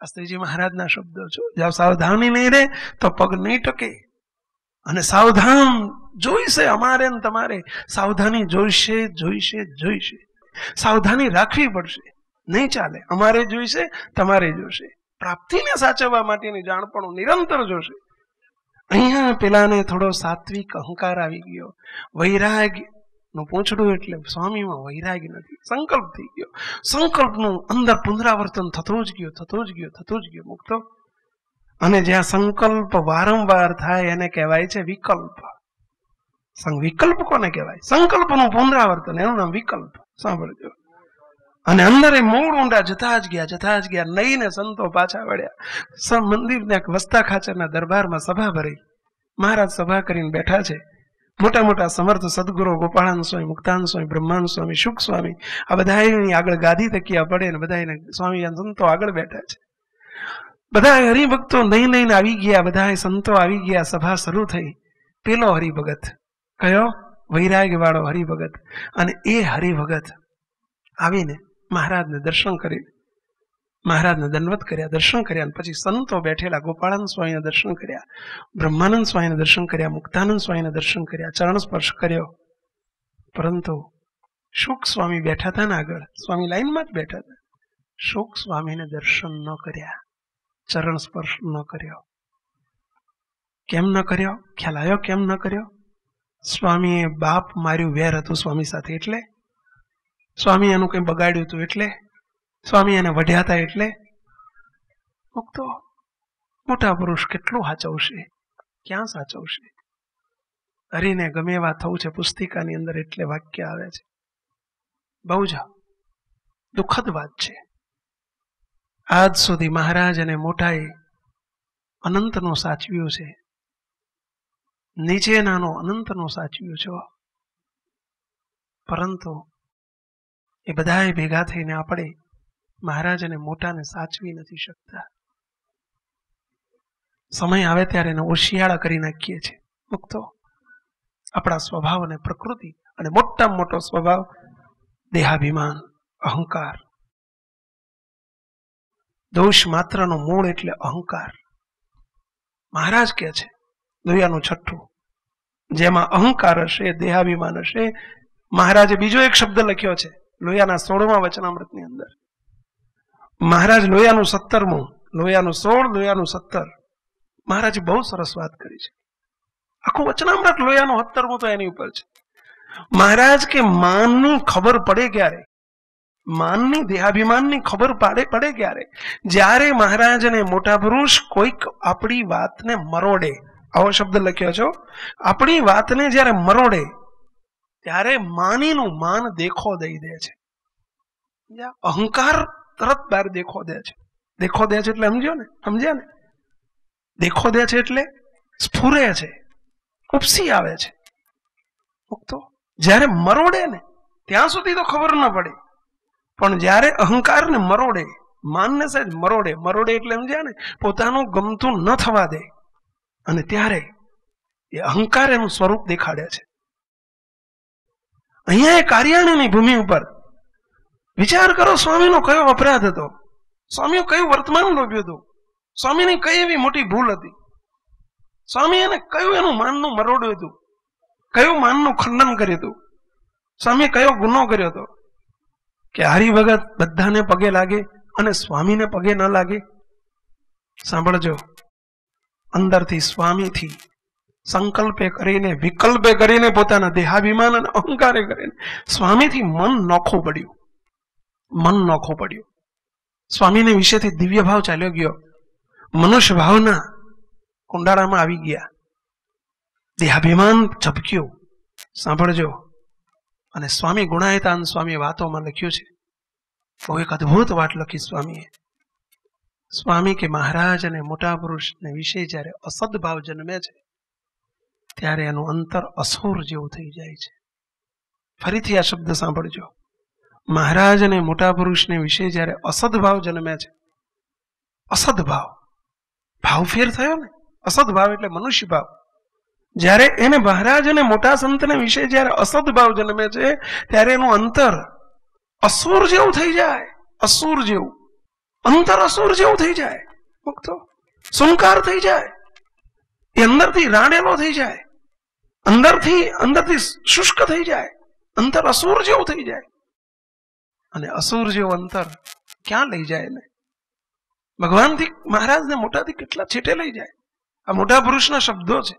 આ શ્રીજી મહારાજના શબ્દો છો. જ્યાં સાવધાની નહીં રહે તો પગ નહીં ટકે. અને સાવધાન જોઈશે, અમારે ને તમારે સાવધાની જોઈશે, જોઈશે, જોઈશે. સાવધાની રાખવી પડશે, નહીં ચાલે. અમારે જોઈશે, તમારે જોઈશે. પ્રાપ્તિને સાચવવા માટેની જાણપણું નિરંતર જોશે. અહીંયા પેલાને થોડો સાત્વિક અહંકાર આવી ગયો, વૈરાગ નું પૂંછડું, એટલે સ્વામીમાં વૈરાગ નથી, સંકલ્પ થઈ ગયો. સંકલ્પનું અંદર પુનરાવર્તન થતું જ ગયું, થતું જ ગયું, થતું જ ગયું. મુક્તો અને જ્યાં સંકલ્પ વારંવાર થાય એને કહેવાય છે વિકલ્પ. વિકલ્પ કોને કહેવાય? સંકલ્પનું પુનરાવર્તન, એનું નામ વિકલ્પ. સાંભળજો. અને અંદર મૂળ ઊંડા જતા જ ગયા, જતા જ ગયા. નહીને સંતો પાછા વળ્યા. મંદિરના વસ્તા ખાચરના દરબારમાં સભા ભરી. મહારાજ સભા કરીને બેઠા છે. મોટા મોટા સમર્થ સદગુરુ ગોપાળાન સ્વામી, મુક્તાન સ્વામી, બ્રહ્માંડ સ્વામી, શુક સ્વામી, આ બધાની આગળ ગાદી તકિયા પડે ને બધા સ્વામી સંતો આગળ બેઠા છે. બધા હરિભક્તો નહીં લઈને આવી ગયા, બધા સંતો આવી ગયા. સભા શરૂ થઈ. પેલો હરિભગત કયો? વૈરાગ વાળો હરિભગત. અને એ હરિભગત આવીને મહારાજને દર્શન કરી, મહારાજને દંડવત કર્યા, દર્શન કર્યા. પછી સંતો બેઠેલા ગોપાળાનંદ સ્વામીને દર્શન કર્યા, બ્રહ્માનંદ સ્વામીને દર્શન કર્યા, મુક્તાનંદ સ્વામીને દર્શન કર્યા, ચરણ સ્પર્શ કર્યો. પરંતુ શુક સ્વામી બેઠા હતા ને આગળ, સ્વામી લાઈનમાં જ બેઠા હતા. શુક સ્વામીને દર્શન ન કર્યા, ચરણ સ્પર્શ ન કર્યો. કેમ ન કર્યો? ખ્યાલ આવ્યો કેમ ન કર્યો? સ્વામીએ બાપ માર્યું, વેર હતું સ્વામી સાથે, એટલે સ્વામી એનું કઈ બગાડ્યું હતું, એટલે સ્વામી એને વઢ્યા હતા, એટલે. મુક્તો મોટા પુરુષ કેટલું સાચવશે? ક્યાં સાચવશે? હરીને ગમે એવા થવું છે. પુસ્તિકાની અંદર એટલે વાક્ય આવે છે. બહુ જ દુઃખદ વાત છે. આજ સુધી મહારાજ અને મોટાએ અનંતનો સાચવ્યું છે, નીચેનાનો અનંતનો સાચવ્યું છે. પરંતુ એ બધાએ ભેગા થઈને આપણે મહારાજ અને મોટાને સાચવી નથી શકતા. સમય આવે ત્યારે એને ઓશિયાળા કરી નાખીએ છીએ. મુક્તો આપણા સ્વભાવ અને પ્રકૃતિ, અને મોટામાં મોટો સ્વભાવ દેહાભિમાન, અહંકાર. દોષ માત્રનો મૂળ એટલે અહંકાર. મહારાજ કહે છે દુનિયાનું છઠ્ઠું, જેમાં અહંકાર હશે, દેહાભિમાન હશે. મહારાજે બીજો એક શબ્દ લખ્યો છે લોયાના 16મા વચનામૃતની અંદર. મહારાજ લોયાનું 17મું, લોયાનું 16, લોયાનું 17. મહારાજે બહુ સરસ વાત કરી છે. આખું વચનામૃત લોયાનું 17મું તો એની ઉપર છે. મહારાજ કે માનની ખબર પડે ક્યારે? માનની, દેહાભિમાનની ખબર પડે ક્યારે? જ્યારે મહારાજ અને મોટા પુરુષ કોઈક આપણી વાતને મરોડે. આવો શબ્દ લખ્યો છો. આપણી વાતને જ્યારે મરોડે ત્યારે માનીનું માન દેખો દઈ દે છે. અહંકાર તરત બહાર દેખો દે છે. દેખો દે છે એટલે સમજ્યા ને? દેખો દે છે એટલે સ્ફુરે છે, ઉપસી આવે છે. મુક્તો જ્યારે મરોડે ને ત્યાં સુધી તો ખબર ન પડે, પણ જ્યારે અહંકારને મરોડે, માનને સહેજ મરોડે એટલે સમજ્યા ને, પોતાનું ગમતું ન થવા દે, અને ત્યારે એ અહંકાર એનું સ્વરૂપ દેખાડે છે. અહીંયા એ કાર્યાણીની ભૂમિ ઉપર વિચાર કરો, સ્વામીનો કયો અપરાધ હતો, સ્વામીએ કયું વર્તમાન લોભ્યું હતું, સ્વામીની કઈ એવી મોટી ભૂલ હતી, સ્વામી એને કયું એનું માનનું મરોડ્યું હતું, કયું માનનું ખંડન કર્યું હતું, સ્વામીએ કયો ગુનો કર્યો હતો કે હરિભગત બધાને પગે લાગે અને સ્વામીને પગે ન લાગે? સાંભળજો, અંદરથી સ્વામીથી સંકલ્પે કરીને, વિકલ્પે કરીને, પોતાના દેહાભિમાન અને અહંકારે કરીને સ્વામીથી મન નોખું પડ્યું. સ્વામીને વિશેથી દિવ્ય ભાવ ચાલ્યો ગયો, મનુષ્ય ભાવના કુંડાળામાં આવી ગયા, દેહાભિમાન ઝબક્યું. સાંભળજો, અને સ્વામી ગુણાયતાન સ્વામીએ વાતોમાં લખ્યું છે, બહુ એક અદભુત વાત લખી સ્વામીએ. સ્વામી કે મહારાજ અને મોટા પુરુષને વિશે જ્યારે અસદભાવ જન્મે છે ત્યારે એનું અંતર અસુર જેવું થઈ જાય છે. ફરીથી આ શબ્દ સાંભળજો, મહારાજ અને મોટા પુરુષને વિશે જ્યારે અસદભાવ જન્મે છે, અસદભાવ, ભાવફેર થયો ને, અસદભાવ એટલે મનુષ્ય ભાવ. જ્યારે એને મહારાજ અને મોટા સંતને વિશે જ્યારે અસદભાવ જન્મે છે ત્યારે એનું અંતર અસુર જેવું થઈ જાય, અસુર જેવું, અંતર અસુર જેવું થઈ જાય. મુક્તો સુનકાર થઈ જાય, એ અંદરથી રાણેલો થઈ જાય, અંદરથી શુષ્ક થઈ જાય, અંતર અસુર જેવું થઈ જાય. અને અસુર જેવું અંતર ક્યાં લઈ જાય ને? ભગવાનથી, મહારાજને મોટાથી કેટલા છેટે લઈ જાય. આ મોટા પુરુષના શબ્દો છે,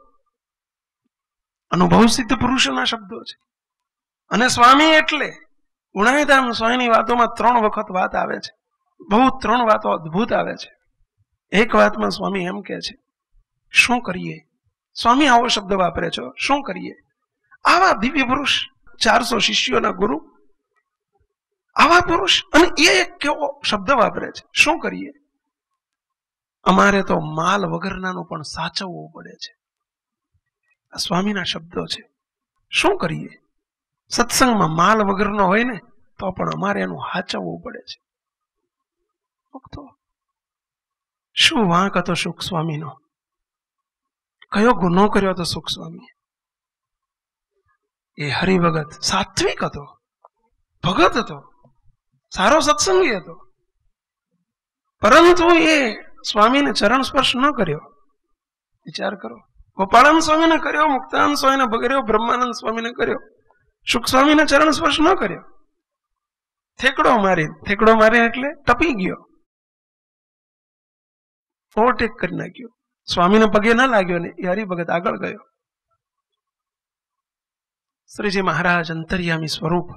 અનુભવ સિદ્ધ પુરુષોના શબ્દો છે. અને સ્વામી એટલે ગુણાયતાન સ્વામીની વાતોમાં 3 વખત વાત આવે છે. બહુ 3 વાતો અદભુત આવે છે. એક વાતમાં સ્વામી એમ કહે છે, શું કરીએ? સ્વામી આવો શબ્દ વાપરે છો, શું કરીએ? આવા દિવ્ય પુરુષ, 400 શિષ્યોના ગુરુ, આવા પુરુષ, અને એ એક કેવો શબ્દ વાપરે છે, શું કરીએ? અમારે તો માલ વગરનાનું પણ સાચવવું પડે છે. આ સ્વામીના શબ્દો છે. શું કરીએ? સત્સંગમાં માલ વગરનો હોય ને તો પણ અમારે એનું સાચવવું પડે છે. શું વાંક હતો સુખ સ્વામીનો? કયો ગુનો કર્યો હતો સુખ સ્વામી? એ હરિભગત સાત્વિક હતો, ભગત હતો, સારો સત્સંગી હતો, પરંતુ એ સ્વામીને ચરણ સ્પર્શ ન કર્યો. વિચાર કરો, ગોપાળાનંદ સ્વામીને કર્યો, મુક્તાનંદ સ્વામીને કર્યો, બ્રહ્માનંદ સ્વામીને કર્યો, સુખ સ્વામીને ચરણ સ્પર્શ ન કર્યો. થેકડો મારી એટલે ટપી ગયો, ઓવરટેક કરી નાખ્યો, સ્વામીને પગે ના લાગ્યો ને એ હરિભગત આગળ ગયો. શ્રીજી મહારાજ અંતર્યામી સ્વરૂપ,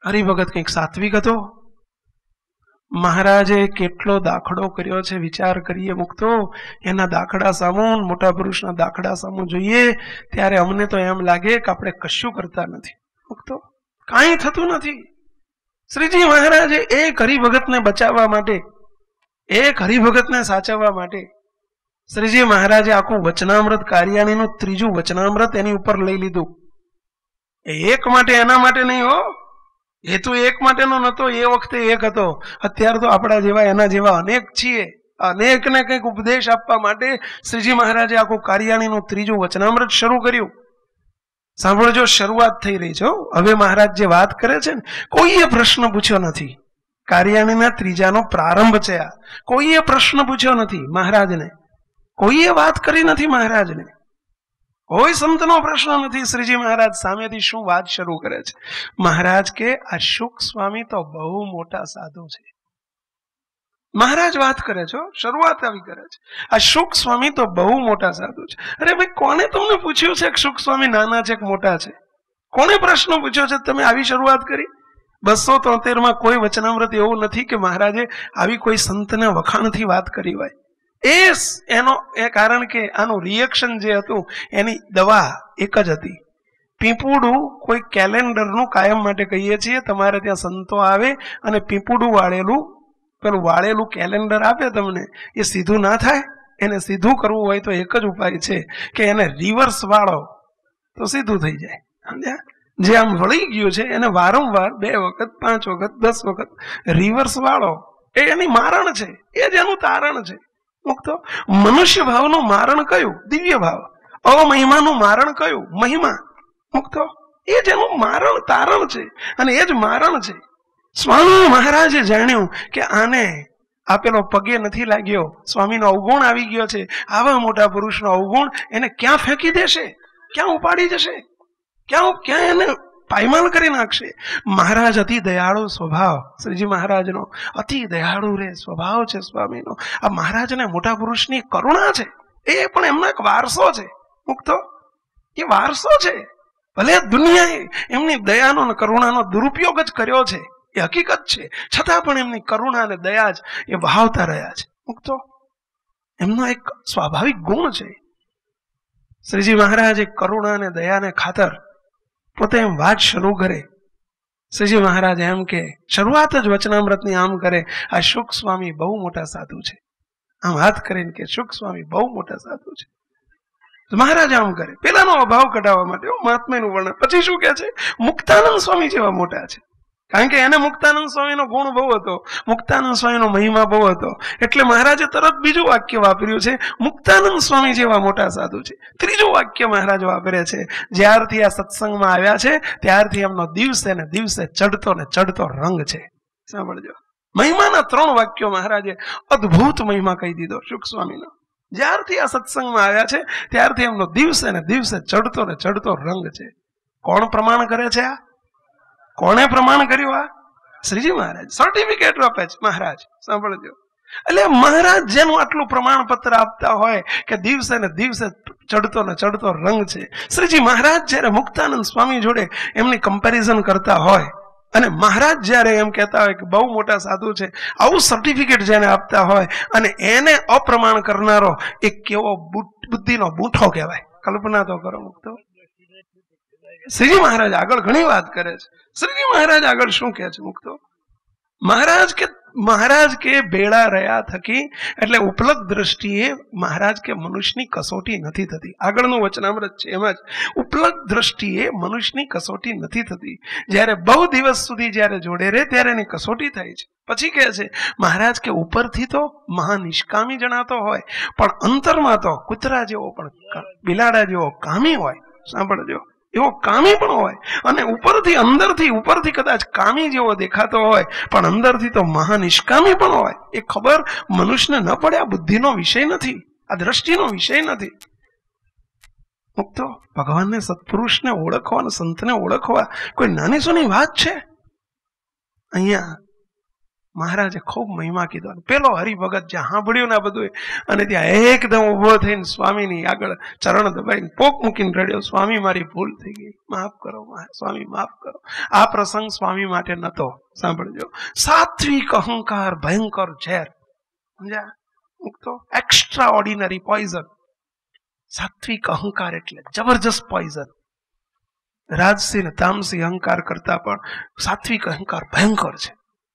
હરિભગત કંઈક સાત્વિક હતો. મહારાજે કેટલો દાખલો કર્યો છે વિચાર કરીએ. મુક્તો એના દાખલા સામું, મોટા પુરુષના દાખલા સામું જોઈએ ત્યારે અમને તો એમ લાગે કે આપણે કશું કરતા નથી. મુક્તો કાંઈ થતું નથી. શ્રીજી મહારાજે એક હરિભગતને બચાવવા માટે, એક હરિભગતને સાચવવા માટે શ્રીજી મહારાજે આખું વચનામૃત, કાર્યાણીનું 3જું વચનામૃત એની ઉપર લઈ લીધું. એક માટે, એના માટે નહીં હો, એ તો એક માટેનો નતો, એ વખતે એક હતો. અત્યારે તો આપણા જેવા એના જેવા અનેક છીએ, અનેક ને કંઈક ઉપદેશ આપવા માટે શ્રીજી મહારાજે આખું કારિયાણીનું ત્રીજું વચનામૃત શરૂ કર્યું. સાંભળજો, શરૂઆત થઈ રહી છે. હવે મહારાજ જે વાત કરે છે ને, કોઈએ પ્રશ્ન પૂછ્યો નથી. કારિયાણીના ત્રીજાનો પ્રારંભ છે આ. કોઈએ પ્રશ્ન પૂછ્યો નથી મહારાજને, કોઈએ વાત કરી નથી મહારાજને, કોઈ સંતનો પ્રશ્ન નથી. શ્રીજી મહારાજ સામેથી શું વાત શરૂ કરે છે? મહારાજ કે આ શુક સ્વામી તો બહુ મોટા સાધુ છે. મહારાજ વાત કરે છે, શરૂઆત આવી કરે છે, આ શુક સ્વામી તો બહુ મોટા સાધુ છે. અરે ભાઈ, કોને તમને પૂછ્યું છે કે શુક સ્વામી નાના છે કે મોટા છે? કોને પ્રશ્ન પૂછ્યો છે? તમે આવી શરૂઆત કરી. 273 કોઈ વચનામૃત એવું નથી કે મહારાજે આવી કોઈ સંતના વખાણથી વાત કરી હોય. એ કારણ કે આનું રિએક્શન જે હતું એની દવા એક જ હતી. પીપુડું કોઈ કેલેન્ડરનું કાયમ માટે કહીએ છીએ, તમારે ત્યાં સંતો આવે અને પીપુડું પેલું વાળેલું કેલેન્ડર આપે તમને, એ સીધું ના થાય. એને સીધું કરવું હોય તો એક જ ઉપાય છે કે એને રિવર્સ વાળો તો સીધું થઈ જાય. સમજ્યા? જે આમ વળી ગયું છે એને વારંવાર 2 વખત 5 વખત 10 વખત રિવર્સ વાળો. એ એની મારણ છે, એ જ એનું તારણ છે. મુક્તો મનુષ્ય ભાવનું મારણ કયું? દિવ્ય ભાવ. અમહિમાનું મારણ કયું? મહિમા. મુક્તો એ જ એનું મારણ તારણ છે અને એ જ મારણ છે. સ્વામી મહારાજે જાણ્યું કે આને આપેલો પગે નથી લાગ્યો, સ્વામીનો અવગુણ આવી ગયો છે. આવા મોટા પુરુષનો અવગુણ એને ક્યાં ફેંકી દેશે, ક્યાં ઉપાડી જશે, ક્યાં એને પાયમાલ કરી નાખશે. મહારાજ અતિ દયાળુ સ્વભાવ, શ્રીજી મહારાજનો અતિ દયાળુ રે સ્વભાવ છે સ્વામીનો. આ મહારાજને મોટા પુરુષની કરુણા છે, એ પણ એમનો એક વારસો છે. મુક્તો એ વારસો છે. ભલે દુનિયાએ એમની દયાનો અને કરુણાનો દુરુપયોગ જ કર્યો છે, એ હકીકત છે, છતાં પણ એમની કરુણા અને દયા જ એ વહાવતા રહ્યા છે. મુક્તો એમનો એક સ્વાભાવિક ગુણ છે. શ્રીજી મહારાજ કરુણા અને દયાને ખાતર પોતે એમ વાત શરૂ કરે. શ્રીજી મહારાજ એમ કે શરૂઆત જ વચનામૃતની આમ કરે, આ શુક સ્વામી બહુ મોટા સાધુ છે. આમ વાત કરીને કે શુક સ્વામી બહુ મોટા સાધુ છે. મહારાજ આમ કરે પેલાનો અભાવ કઢાવવા માટે મહાત્માનું વર્ણન. પછી શું કે છે? મુક્તાનંદ સ્વામી જેવા મોટા છે. કારણ કે એને મુક્તાનંદ સ્વામીનો ગુણ બહુ હતો, મુક્તાનંદ સ્વામીનો મહિમા બહુ હતો, એટલે મહારાજે તરત બીજું વાક્ય વાપર્યું છે, મુક્તાનંદ સ્વામી જેવા મોટા સાધુ છે. ત્રીજું વાક્ય મહારાજ વાપરે છે, જ્યારથી આ સત્સંગમાં આવ્યા છે ત્યારથી એમનો દિવસે ને દિવસે ચડતો ને ચડતો રંગ છે. સાંભળજો, મહિમાના 3 વાક્યો મહારાજે અદ્ભુત મહિમા કહી દીધો શુક સ્વામીનો. જ્યારથી આ સત્સંગમાં આવ્યા છે ત્યારથી એમનો દિવસે ને દિવસે ચડતો ને ચડતો રંગ છે. કોણ પ્રમાણ કરે છે? આ કોણે પ્રમાણ કર્યું? આ શ્રીજી મહારાજ સર્ટિફિકેટ આપે છે મહારાજ. સાંભળજો, એટલે મહારાજ જેનું આટલું પ્રમાણપત્ર આપતા હોય કે દિવસે ને દિવસે ચડતો ને ચડતો રંગ છે, શ્રીજી મહારાજ જયારે મુક્તાનંદ સ્વામી જોડે એમની કમ્પેરિઝન કરતા હોય અને મહારાજ જયારે એમ કહેતા હોય કે બહુ મોટા સાધુ છે, આવું સર્ટિફિકેટ જેને આપતા હોય અને એને અપ્રમાણ કરનારો એ કેવો બુદ્ધિનો બૂઠો કહેવાય. કલ્પના તો કરો. મુક્તો શ્રીજી મહારાજ આગળ ઘણી વાત કરે છે. શ્રીજી મહારાજ આગળ શું કહે છે? મુક્તો મહારાજ કે બેડા રહ્યા થકી, એટલે ઉપલબ્ધ દ્રષ્ટિએ મહારાજ કે મનુષ્યની કસોટી નથી થતી. આગળનું વચનામૃત છે એમાં જ ઉપલબ્ધ દ્રષ્ટિએ મનુષ્યની કસોટી નથી થતી. જ્યારે બહુ દિવસ સુધી જ્યારે જોડે રહે ત્યારે એની કસોટી થાય છે. પછી કહે છે મહારાજ કે ઉપરથી તો મહાનિષ્કામી જણાતો હોય, પણ અંતરમાં તો કૂતરા જેવો પણ બિલાડા જેવો કામી હોય. સાંભળજો, એવો કામી પણ હોય, અને ઉપરથી કદાચ કામી જેવો દેખાતો હોય પણ અંદરથી તો મહાનિષ્કામી પણ હોય. એ ખબર મનુષ્યને ન પડે. આ બુદ્ધિનો વિષય નથી, આ દ્રષ્ટિનો વિષય નથી. મુક્તો ભગવાનને, સત્પુરુષને ઓળખવા અને સંતને ઓળખવા કોઈ નાની સોની વાત છે? અહીંયા મહારાજે ખૂબ મહિમા કીધો. પેલો હરિભગત જ્યાં સાંભળ્યું ને બધું, અને ત્યાં એકદમ ઉભો થઈને સ્વામીની આગળ ચરણ દબાઈને પોક મૂકીને રડ્યો, સ્વામી મારી ભૂલ થઈ ગઈ, માફ કરો સ્વામી, માફ કરો. આ પ્રસંગ સ્વામી માટે નતો. સાંભળજો, સાત્વિક અહંકાર ભયંકર ઝેર. સમજ્યા? મુક્તો એક્સ્ટ્રા ઓર્ડિનરી પોઈઝન. સાત્વિક અહંકાર એટલે જબરજસ્ત પોઈઝન. રાજસી ને તામસી અહંકાર કરતા પણ સાત્વિક અહંકાર ભયંકર છે.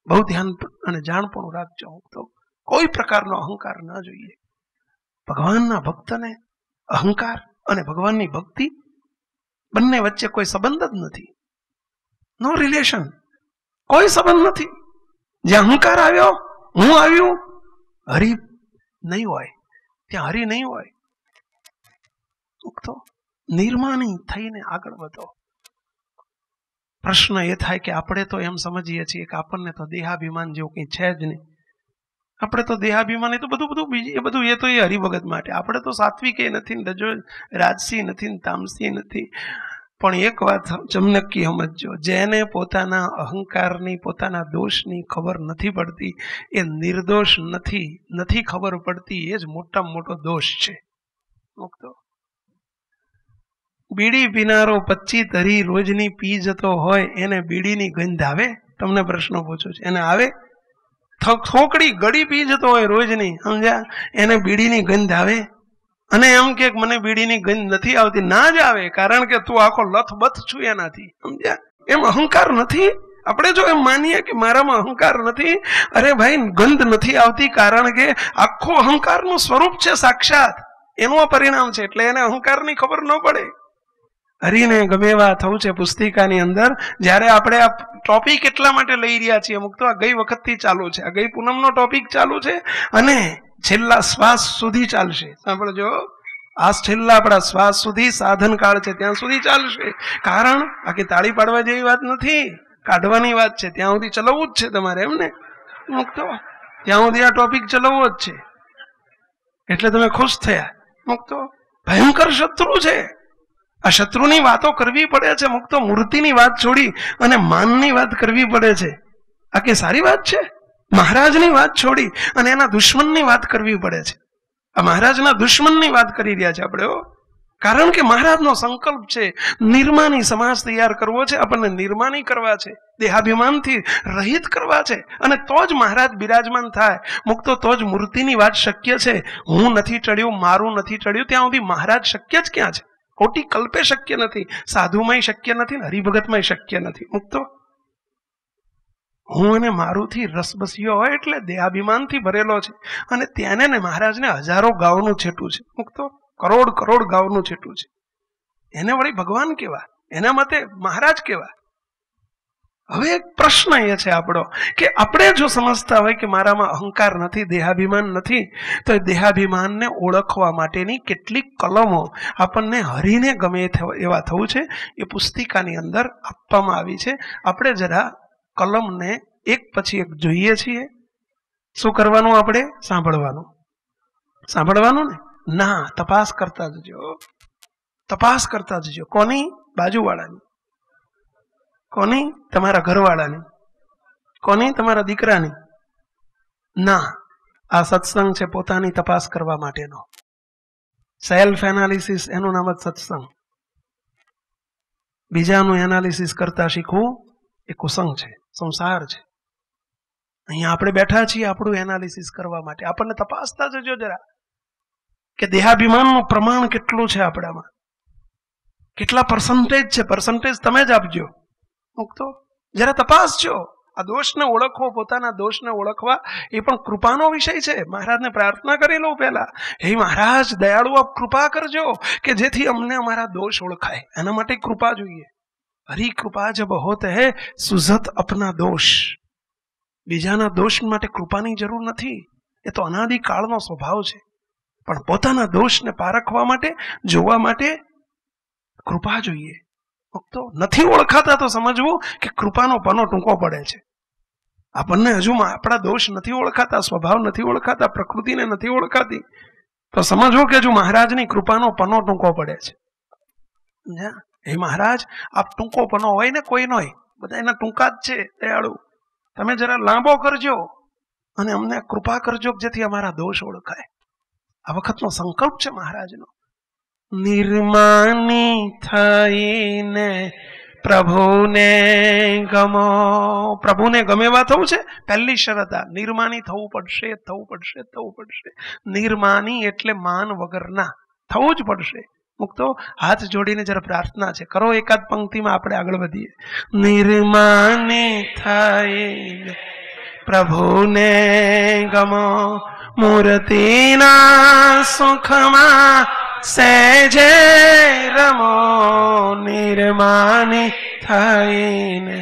બહુ ધ્યાન અને જાણપણું રાખજો. તો કોઈ પ્રકારનો અહંકાર ના જોઈએ. ભગવાનના ભક્તને અહંકાર અને ભગવાનની ભક્તિ બંને વચ્ચે કોઈ સંબંધ જ નથી. નો રિલેશન, કોઈ સંબંધ નથી. જે અહંકાર આવ્યો, હું આવ્યું, હરિ નહીં હોય, ત્યાં હરિ નહીં હોય. તો નિર્માની થઈને આગળ વધો. પ્રશ્ન એ થાય કે આપણે તો એમ સમજીએ છીએ કે આપણને તો દેહાભિમાન જેવું કંઈ છે જ નહીં. આપણે તો દેહાભિમાન એ તો બધું એ તો એ હરિભગત માટે. આપણે તો સાત્વિક એ નથી, રજો રાજસી નથી, તામસી નથી. પણ એક વાત ચમનક્કી સમજજો, જેને પોતાના અહંકારની, પોતાના દોષની ખબર નથી પડતી, એ નિર્દોષ નથી ખબર પડતી, એ જ મોટામાં મોટો દોષ છે. મુક્તો બીડી પીનારો 25 ધરી રોજની પી જતો હોય, એને બીડીની ગંધ આવે? તમને પ્રશ્ન પૂછું છું, એને આવે? થોકડી ગળી પી જતો હોય રોજની, સમજ્યા, એને બીડીની ગંધ આવે? અને એમ કે મને બીડીની ગંધ નથી આવતી, ના જ આવે, કારણ કે તું આખો લથબથ છું એનાથી, સમજ્યા. એમ અહંકાર નથી. આપણે જો એમ માનીએ કે મારામાં અહંકાર નથી, અરે ભાઈ ગંધ નથી આવતી કારણ કે આખો અહંકારનું સ્વરૂપ છે સાક્ષાત, એનું આ પરિણામ છે, એટલે એને અહંકારની ખબર ન પડે. હરિને ગમે એવા થવું છે. પુસ્તિકાની અંદર જયારે આપણે આ ટોપિક એટલા માટે લઈ રહ્યા છીએ, અમુક તો આ ગઈ વખતથી ચાલુ છે, આ ગઈ પૂનમનો ટોપિક ચાલુ છે અને છેલ્લા શ્વાસ સુધી ચાલશે. સાંભળજો, આ છેલ્લા આપણા શ્વાસ સુધી સાધન કાળ છે ત્યાં સુધી ચાલશે. કારણ બાકી તાળી પાડવા જેવી વાત નથી, કાઢવાની વાત છે. ત્યાં સુધી ચલાવવું જ છે તમારે, એમને મુક્તો ત્યાં સુધી આ ટોપિક ચલાવવો જ છે. એટલે તમે ખુશ થયા. મુક્તો ભયંકર શત્રુ છે. આ શત્રુની વાતો કરવી પડે છે. મુક્તો મૂર્તિની વાત છોડી અને માનની વાત કરવી પડે છે. આ કે સારી વાત છે? મહારાજની વાત છોડી અને એના દુશ્મનની વાત કરવી પડે છે. આ મહારાજના દુશ્મનની વાત કરી રહ્યા છે આપણે, કારણ કે મહારાજનો સંકલ્પ છે નિર્માની સમાજ તૈયાર કરવો છે, આપણને નિર્માની કરવા છે, દેહાભિમાનથી રહિત કરવા છે, અને તો જ મહારાજ બિરાજમાન થાય. મુક્તો તો જ મૂર્તિની વાત શક્ય છે. હું નથી ચડ્યું, મારું નથી ચડ્યું, ત્યાં સુધી મહારાજ શક્ય જ ક્યાં છે? કોટી કલ્પે શક્ય નથી, સાધુમાંય શક્ય નથી, હરિભગતમાંય શક્ય નથી. મુક્તો હું અને મારુંથી રસબસ્યો હોય એટલે દેહાભિમાનથી ભરેલો છે, અને ત્યાંને ને મહારાજને હજારો ગાવનું છેટું છે. મુક્તો કરોડ ગાવનું છેટું છે. એને વળી ભગવાન કેવા, એના મતે મહારાજ કેવા? હવે એક પ્રશ્ન એ છે આપણો કે આપણે જો સમજતા હોય કે મારામાં અહંકાર નથી, દેહાભિમાન નથી, તો એ દેહાભિમાનને ઓળખવા માટેની કેટલીક કલમો આપણને હરીને ગમે એવા થવું છે એ પુસ્તિકાની અંદર આપવામાં આવી છે. આપણે જરા કલમને એક પછી એક જોઈએ છીએ. શું કરવાનું? આપણે સાંભળવાનું ને ના, તપાસ કરતા જજો. કોની? બાજુવાળાની. કોની? તમારા ઘરવાળાની. કોની? તમારા દીકરાની. ના, આ સત્સંગ છે પોતાની તપાસ કરવા માટેનો. સેલ્ફ એનાલિસિસ, એનું નામ જ સત્સંગ. બીજાનું એનાલિસિસ કરતા શીખવું એ કુસંગ છે, સંસાર છે. અહીંયા આપણે બેઠા છીએ આપણું એનાલિસિસ કરવા માટે. આપણને તપાસતા જજો જરા કે દેહાભિમાનનું પ્રમાણ કેટલું છે આપણામાં, કેટલા પર્સન્ટેજ છે. પર્સન્ટેજ તમે જ આપજો. મુક્તો જરા તપાસજો. આ દોષને ઓળખવો, પોતાના દોષને ઓળખવા એ પણ કૃપાનો વિષય છે. મહારાજને પ્રાર્થના કરી લો પહેલા, હે મહારાજ દયાળુ આપ કૃપા કરજો કે જેથી અમને અમારા દોષ ઓળખાય. એના માટે કૃપા જોઈએ. હરી કૃપા જબ હોત હૈ સુઝત અપના દોષ. બીજાના દોષ માટે કૃપાની જરૂર નથી, એ તો અનાદિકાળનો સ્વભાવ છે. પણ પોતાના દોષને પારખવા માટે, જોવા માટે કૃપા જોઈએ. તો નથી ઓળખાતા તો સમજવું કે કૃપાનો પનો ટૂંકો પડે છે. આપણને હજુ આપણા દોષ નથી ઓળખાતા, સ્વભાવ નથી ઓળખાતા, પ્રકૃતિને નથી ઓળખાતી, તો સમજવું કે હજુ મહારાજની કૃપાનો પનો ટૂંકો પડે છે. હે મહારાજ આપ ટૂંકો પનો હોય ને કોઈનો, બધા એના ટૂંકા જ છે. દયાળુ તમે જરા લાંબો કરજો અને અમને કૃપા કરજો જેથી અમારા દોષ ઓળખાય. આ વખતનો સંકલ્પ છે મહારાજનો. નિર્માની થઈને પ્રભુને ગમો. પ્રભુને ગમેવા થવું છે. પહેલી શરત આ નિર્માની થવું પડશે. નિર્માની એટલે માન વગરના થવું જ પડશે. મુક્તો હાથ જોડીને જરા પ્રાર્થના છે, કરો એકાદ પંક્તિમાં આપણે આગળ વધીએ. નિર્માની થઈને પ્રભુને ગમો, મૂર્તિના સુખમાં સહેજે રમો. નિર્માની થઈને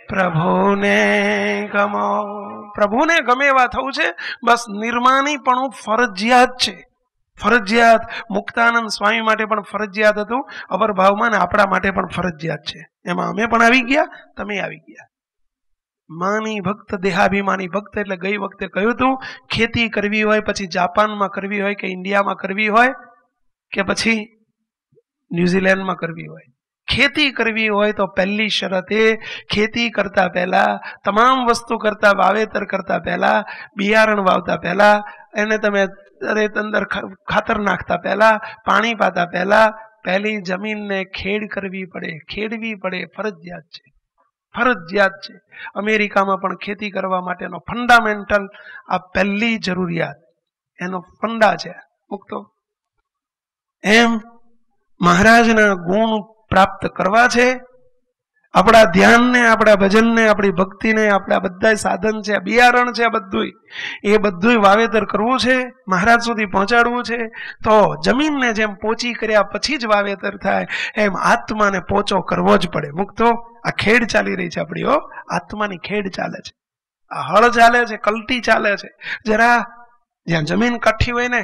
પ્રભુને ગમો. પ્રભુને ગમે એવા થવું છે. બસ નિર્માનીપણું ફરજિયાત છે, ફરજિયાત. મુક્તાનંદ સ્વામી માટે પણ ફરજિયાત હતું, અવરભાવમાં ને આપણા માટે પણ ફરજિયાત છે. એમાં અમે પણ આવી ગયા, તમે આવી ગયા. માની ભક્ત, દેહાભિમાની ભક્ત એટલે ગઈ વખતે કહ્યું હતું, ખેતી કરવી હોય પછી જાપાનમાં કરવી હોય કે ઇન્ડિયામાં કરવી હોય કે પછી ન્યુઝીલેન્ડમાં કરવી હોય, ખેતી કરવી હોય તો પહેલી શરત એ, ખેતી કરતા પહેલા, તમામ વસ્તુ કરતા, વાવેતર કરતા પહેલા, બિયારણ વાવતા પહેલા, એને તમે અંદર ખાતર નાખતા પહેલા, પાણી પાતા પહેલા, પહેલી જમીનને ખેડ કરવી પડે, ખેડવી પડે, ફરજિયાત છે, ફરજિયાત છે. અમેરિકામાં પણ ખેતી કરવા માટેનો ફંડામેન્ટલ આ પહેલી જરૂરિયાત, એનો ફંડા છે મુક્તો. એમ મહારાજના ગુણ પ્રાપ્ત કરવા છે, આપણા ધ્યાનને, આપણા ભજનને, આપણી ભક્તિને, આપણા બધા સાધન છે, બિયારણ છે, બધું એ બધું વાવેતર કરવું છે, મહારાજ સુધી પહોંચાડવું છે. તો જમીનને જેમ પોચી કર્યા પછી જ વાવેતર થાય, એમ આત્માને પોચો કરવો જ પડે મુક્તો. આ ખેડ ચાલી રહી છે આપણી, આત્માની ખેડ ચાલે છે, આ હળ ચાલે છે, કલટી ચાલે છે. જરા જ્યાં જમીન કાઠી હોય ને,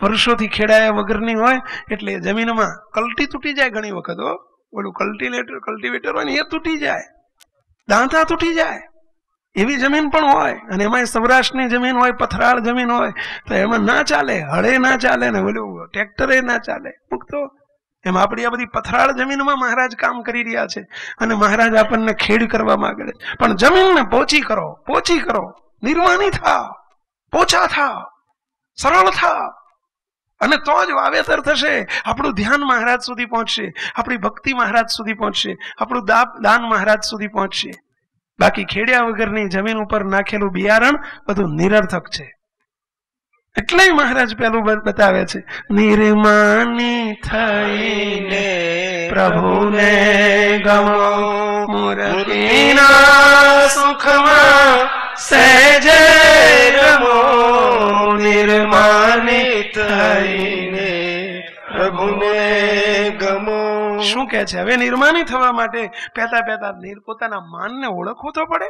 વર્ષોથી ખેડાયા વગરની હોય, એટલે જમીનમાં કલટી તૂટી જાય ઘણી વખત. ઓલું કલ્ટિવેટર હોય ને એ તૂટી જાય, દાંતા તૂટી જાય, એવી જમીન પણ હોય. અને એમાં સૌરાષ્ટ્રની જમીન હોય, પથરાળ જમીન હોય, તો એમાં ના ચાલે, હળે ના ચાલે ને ઓલું ટ્રેક્ટરે ના ચાલે મુક્તો. એમ આપણી આ બધી પથરાળ જમીનમાં મહારાજ કામ કરી રહ્યા છે, અને મહારાજ આપણને ખેડ કરવા માંગે છે. પણ જમીનને પોચી કરો, પોચી કરો, નિર્માની થાવ, પોચા થાવ, સરળ થાવ, અને તો જ વાવેતર થશે. આપણું ધ્યાન મહારાજ સુધી પહોંચશે, આપણી ભક્તિ મહારાજ સુધી પહોંચશે, આપણું દાન મહારાજ સુધી પહોંચશે. બાકી ખેડ્યા વગરની જમીન ઉપર નાખેલું બિયારણ બધું નિરર્થક છે. એટલે મહારાજ પેલું બતાવે છે, નિર્માની થઈને પ્રભુને ગમો, મૂર્તિના સુખમાં સહેજે રમો, નિર્માની થઈને પ્રભુને ગમો. શું કે છે? હવે નિર્માની થવા માટે પહેતા પોતાના માનને ઓળખવું તો પડે.